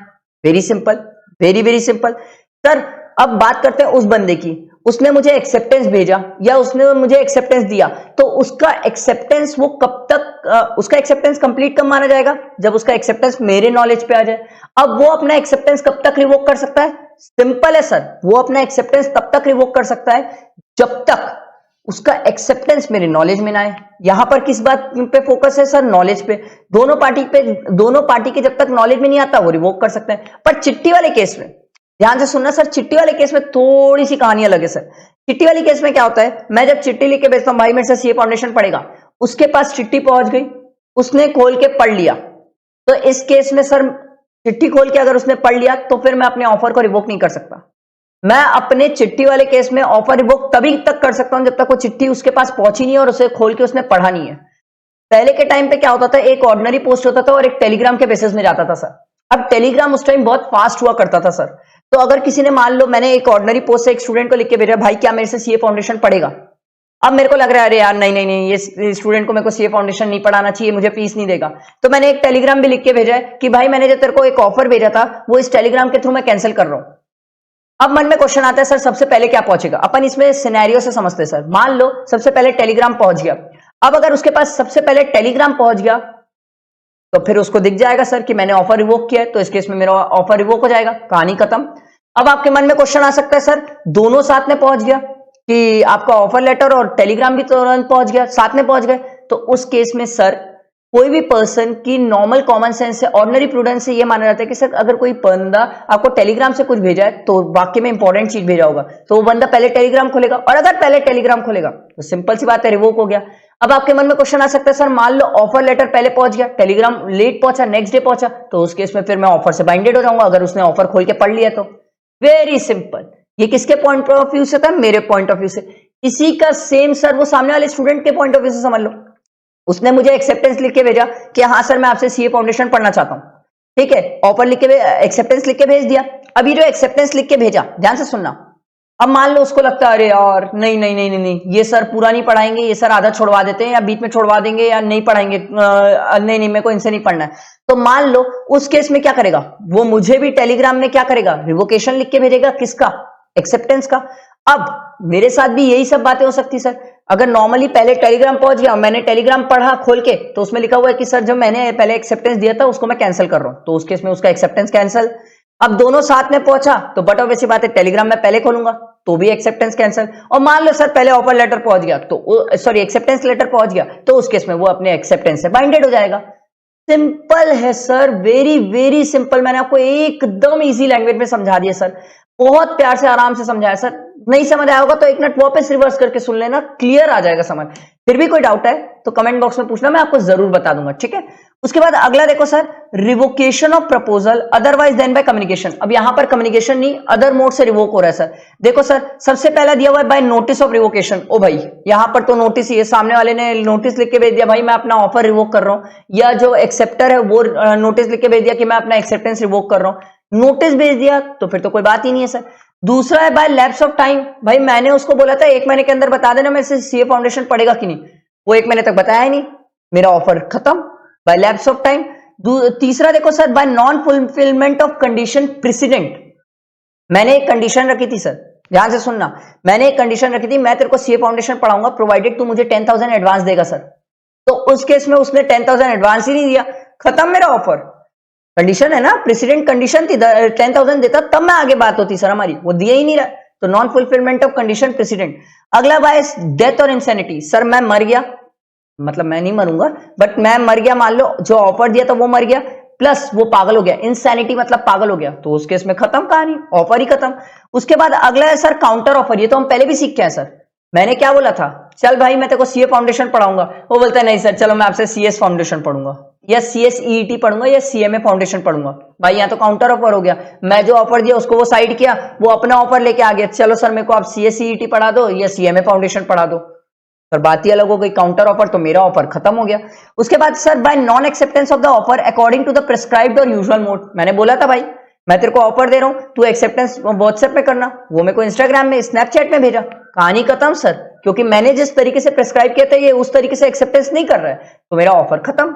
[SPEAKER 1] Very simple, very very simple sir. अब बात करते हैं उस बंदे की, उसने मुझे एक्सेप्टेंस भेजा या उसने मुझे एक्सेप्टेंस दिया, तो उसका एक्सेप्टेंस वो कब तक, उसका एक्सेप्टेंस कंप्लीट कब माना जाएगा? जब उसका एक्सेप्टेंस मेरे नॉलेज पे आ जाए। अब वो अपना एक्सेप्टेंस कब तक रिवोक कर सकता है? सिंपल है सर, वो अपना एक्सेप्टेंस तब तक रिवोक कर सकता है जब तक उसका एक्सेप्टेंस मेरे नॉलेज में ना आए। यहां पर किस बात पे फोकस है सर? नॉलेज पे। दोनों पार्टी के जब तक नॉलेज में नहीं आता वो रिवोक कर सकते हैं। पर चिट्ठी वाले केस में ध्यान से सुनना सर, चिट्ठी वाले केस में थोड़ी सी कहानी अलग है सर। चिट्ठी वाली केस में क्या होता है, मैं जब चिट्ठी लिख के भेजता हूं, भाई मेरे से सीए फाउंडेशन पढ़ेगा, उसके पास चिट्ठी पहुंच गई, उसने खोल के पढ़ लिया, तो इस केस में सर चिट्ठी खोल के अगर उसने पढ़ लिया तो फिर मैं अपने ऑफर को रिवोक नहीं कर सकता। मैं अपने चिट्ठी वाले केस में ऑफर रिवोक तभी तक कर सकता हूं जब तक वो चिट्ठी उसके पास पहुंची नहीं और उसे खोल के उसने पढ़ा नहीं है। पहले के टाइम पे क्या होता था, एक ऑर्डिनरी पोस्ट होता था और एक टेलीग्राम के बेसिस में जाता था सर। अब टेलीग्राम उस टाइम बहुत फास्ट हुआ करता था सर। तो अगर किसी ने, मान लो मैंने एक ऑर्डिनरी पोस्ट से एक स्टूडेंट को लिख के भेजा, भाई क्या मेरे से सीए फाउंडेशन पढ़ेगा? अब मेरे को लग रहा है अरे यार नहीं, ये स्टूडेंट को मेरे को सीए फाउंडेशन नहीं पढ़ाना चाहिए, मुझे फीस नहीं देगा। तो मैंने एक टेलीग्राम भी लिख के भेजा है कि भाई मैंने जो तेरे को एक ऑफर भेजा था वो इस टेलीग्राम के थ्रू मैं कैंसिल कर रहा हूं। अब मन में क्वेश्चन आता है सर सबसे पहले क्या पहुंचेगा? अपन इसमें सिनेरियो से समझते हैं सर। मान लो सबसे पहले टेलीग्राम पहुंच गया। अब अगर उसके पास सबसे पहले टेलीग्राम पहुंच गया तो फिर उसको दिख जाएगा सर कि मैंने ऑफर रिवोक किया है, तो इस केस में मेरा ऑफर रिवोक हो जाएगा, कहानी खत्म। अब आपके मन में क्वेश्चन आ सकता है सर दोनों साथ में पहुंच गया कि आपका ऑफर लेटर और टेलीग्राम भी तुरंत पहुंच गया, साथ में पहुंच गए, तो उस केस में सर कोई भी पर्सन की नॉर्मल कॉमन सेंस से, ऑर्डिनरी प्रूडेंस से यह माना जाता है कि सर अगर कोई बंदा आपको टेलीग्राम से कुछ भेजा है तो वाकई में इंपॉर्टेंट चीज भेजा होगा, तो वो बंदा पहले टेलीग्राम खोलेगा, और अगर पहले टेलीग्राम खोलेगा तो सिंपल सी बात है रिवोक हो गया। अब आपके मन में क्वेश्चन आ सकता है सर मान लो ऑफर लेटर पहले पहुंच गया, टेलीग्राम लेट पहुंचा, नेक्स्ट डे पहुंचा, तो उस केस में फिर मैं ऑफर से बाइंडेड हो जाऊंगा अगर उसने ऑफर खोल के पढ़ लिया तो। वेरी सिंपल, ये किसके पॉइंट ऑफ व्यू से था? मेरे पॉइंट ऑफ व्यू से। इसी का सेम सर वो सामने वाले स्टूडेंट के पॉइंट ऑफ व्यू से समझ लो। उसने मुझे एक्सेप्टेंस लिख के भेजा कि हाँ सर मैं आपसे सीए फाउंडेशन पढ़ना चाहता हूं, ठीक है, ऑफर लिख के एक्सेप्टेंस लिख के भेज दिया। अभी जो एक्सेप्टेंस लिख के भेजा, ध्यान से सुनना, अब मान लो उसको लगता है अरे यार नहीं नहीं नहीं नहीं नहीं ये सर पूरा नहीं पढ़ाएंगे, ये सर आधा छोड़वा देते हैं या बीच में छोड़वा देंगे या नहीं पढ़ाएंगे, नहीं नहीं मेरे को इनसे नहीं पढ़ना है। तो मान लो उस केस में क्या करेगा वो, मुझे भी टेलीग्राम में क्या करेगा, रिवोकेशन लिख के भेजेगा, किसका, एक्सेप्टेंस का। अब मेरे साथ भी यही सब बातें हो सकती सर। अगर नॉर्मली पहले टेलीग्राम पहुंच गया, मैंने टेलीग्राम पढ़ा खोल के, तो उसमें लिखा हुआ है कि सर जब मैंने पहले एक्सेप्टेंस दिया था उसको मैं कैंसिल कर रहा हूं, तो उस केस में उसका एक्सेप्टेंस कैंसिल। अब दोनों साथ में पहुंचा तो बट ऑब्वियस बात है टेलीग्राम में पहले खोलूंगा तो भी एक्सेप्टेंस कैंसिल। और मान लो सर पहले ऑफर लेटर पहुंच गया तो सॉरी एक्सेप्टेंस लेटर पहुंच गया, तो उस केस में वो अपने एक्सेप्टेंस से बाइंडेड हो जाएगा। सिंपल है सर, वेरी वेरी सिंपल। मैंने आपको एकदम इजी लैंग्वेज में समझा दिया सर, बहुत प्यार से आराम से समझाया सर। नहीं समझ आया होगा तो एक मिनट वापस रिवर्स करके सुन लेना, क्लियर आ जाएगा समझ। फिर भी कोई डाउट है तो कमेंट बॉक्स में पूछना, मैं आपको जरूर बता दूंगा, ठीक है। उसके बाद अगला देखो sir, revocation of proposal otherwise than by communication. अब यहां पर कम्युनिकेशन नहीं, अदर मोड से रिवोक हो रहा है सर। देखो सर सबसे पहला दिया हुआ है बाय नोटिस ऑफ रिवोकेशन। ओ भाई यहां पर तो नोटिस ही है, सामने वाले ने नोटिस लिख के भेज दिया भाई मैं अपना ऑफर रिवोक कर रहा हूं, या जो एक्सेप्टर है वो नोटिस लिख के भेज दिया कि मैं अपना एक्सेप्टेंस रिवोक कर रहा हूं। नोटिस भेज दिया तो फिर तो कोई बात ही नहीं है सर। दूसरा है बाय लैप्स ऑफ टाइम। भाई मैंने उसको बोला था 1 महीने के अंदर बता देना मेरे से सीए फाउंडेशन पड़ेगा कि नहीं, वो 1 महीने तक बताया ही नहीं, मेरा ऑफर खत्म बाय लैप्स ऑफ टाइम। तीसरा देखो sir by non fulfilment of condition president. मैंने एक कंडीशन रखी थी सर, ध्यान से सुनना, मैंने एक कंडीशन रखी थी मैं तेरे को सीए फाउंडेशन पढ़ाऊंगा प्रोवाइडेड तू मुझे 10,000 एडवांस देगा सर। तो उस केस में उसने 10,000 एडवांस ही नहीं दिया, खत्म मेरा ऑफर। कंडीशन है ना, प्रेसिडेंट कंडीशन थी, 10,000 देता तब मैं आगे बात होती सर हमारी, वो दिया ही नहीं रहा, तो non fulfilment of condition president. अगला बाय डेथ और इंसैनिटी। सर मैं मर गया, मतलब मैं नहीं मरूंगा बट मैं मर गया, मान लो जो ऑफर दिया था वो मर गया प्लस वो पागल हो गया, इंसैनिटी मतलब पागल हो गया, तो उस केस में खत्म कहानी, ऑफर ही खत्म। उसके बाद अगला है सर काउंटर ऑफर। ये तो हम पहले भी सीख के हैं सर। मैंने क्या बोला था, चल भाई मैं तेरे को सीए फाउंडेशन पढ़ाऊंगा, वो बोलता है नहीं सर चलो मैं आपसे सीएस फाउंडेशन पढ़ूंगा या सीएसईटी पढ़ूंगा या सीएमए फाउंडेशन पढ़ूंगा। भाई यहाँ तो काउंटर ऑफर हो गया, मैं जो ऑफर दिया उसको वो साइड किया, वो अपना ऑफर लेके आ गया, चलो सर मेरे को आप सीएसईटी पढ़ा दो या सीएमए फाउंडेशन पढ़ा दो, पर बात ही अलग हो गई, काउंटर ऑफर, तो मेरा ऑफर खत्म हो गया। उसके बाद sir by non acceptance of the offer according to the prescribed or usual mode. मैंने बोला था भाई मैं तेरे को ऑफर दे रहा हूं, तू एक्सेप्टेंस व्हाट्सएप में करना, वो मेरे को इंस्टाग्राम में स्नैपचैट में भेजा, कहानी खत्म सर, क्योंकि मैंने जिस तरीके से प्रिस्क्राइब किया था ये उस तरीके से एक्सेप्टेंस नहीं कर रहा है, तो मेरा ऑफर खत्म।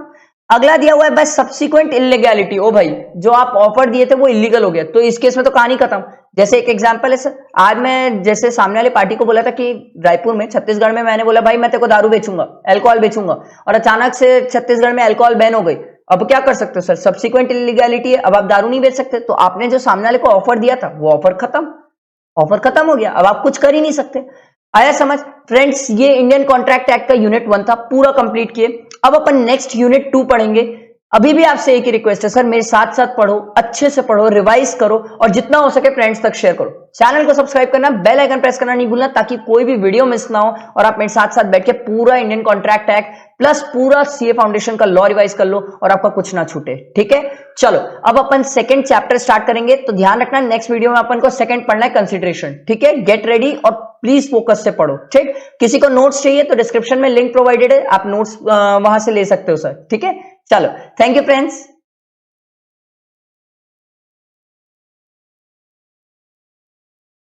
[SPEAKER 1] अगला दिया हुआ है बाय सब्सिक्वेंट इलीगैलिटी। ओ भाई जो आप ऑफर दिए थे वो इलीगल हो गया, तो इस केस में तो कहानी खत्म। जैसे एक एग्जांपल है सर, आज मैं जैसे सामने वाले पार्टी को बोला था कि रायपुर में, छत्तीसगढ़ में, मैंने बोला भाई मैं तेरे को दारू बेचूंगा, अल्कोहल बेचूंगा, और अचानक से छत्तीसगढ़ में अल्कोहल बैन हो गई। अब क्या कर सकते हो सर, सब्सिक्वेंट इलीगैलिटी है, अब आप दारू नहीं बेच सकते, तो आपने जो सामने वाले को ऑफर दिया था वो ऑफर खत्म, ऑफर खत्म हो गया, अब आप कुछ कर ही नहीं सकते। आया समझ फ्रेंड्स, ये इंडियन कॉन्ट्रैक्ट एक्ट का यूनिट 1 था, पूरा कंप्लीट किए। अब अपन नेक्स्ट यूनिट 2 पढ़ेंगे। अभी भी आपसे एक ही रिक्वेस्ट है सर, मेरे साथ साथ पढ़ो, अच्छे से पढ़ो, रिवाइज करो और जितना हो सके फ्रेंड्स तक शेयर करो। चैनल को सब्सक्राइब करना, बेल आइकन प्रेस करना नहीं भूलना, ताकि कोई भी वीडियो मिस ना हो और आप मेरे साथ साथ बैठ के पूरा इंडियन कॉन्ट्रैक्ट एक्ट प्लस पूरा सीए फाउंडेशन का लॉ रिवाइज कर लो और आपका कुछ ना छूटे, ठीक है। चलो अब अपन सेकंड चैप्टर स्टार्ट करेंगे, तो ध्यान रखना नेक्स्ट वीडियो में अपन को सेकंड पढ़ना है कंसिडरेशन, ठीक है। गेट रेडी और प्लीज फोकस से पढ़ो, ठीक। किसी को नोट्स चाहिए तो डिस्क्रिप्शन में लिंक प्रोवाइडेड है, आप नोट्स वहां से ले सकते हो सर, ठीक है। चलो थैंक यू फ्रेंड्स।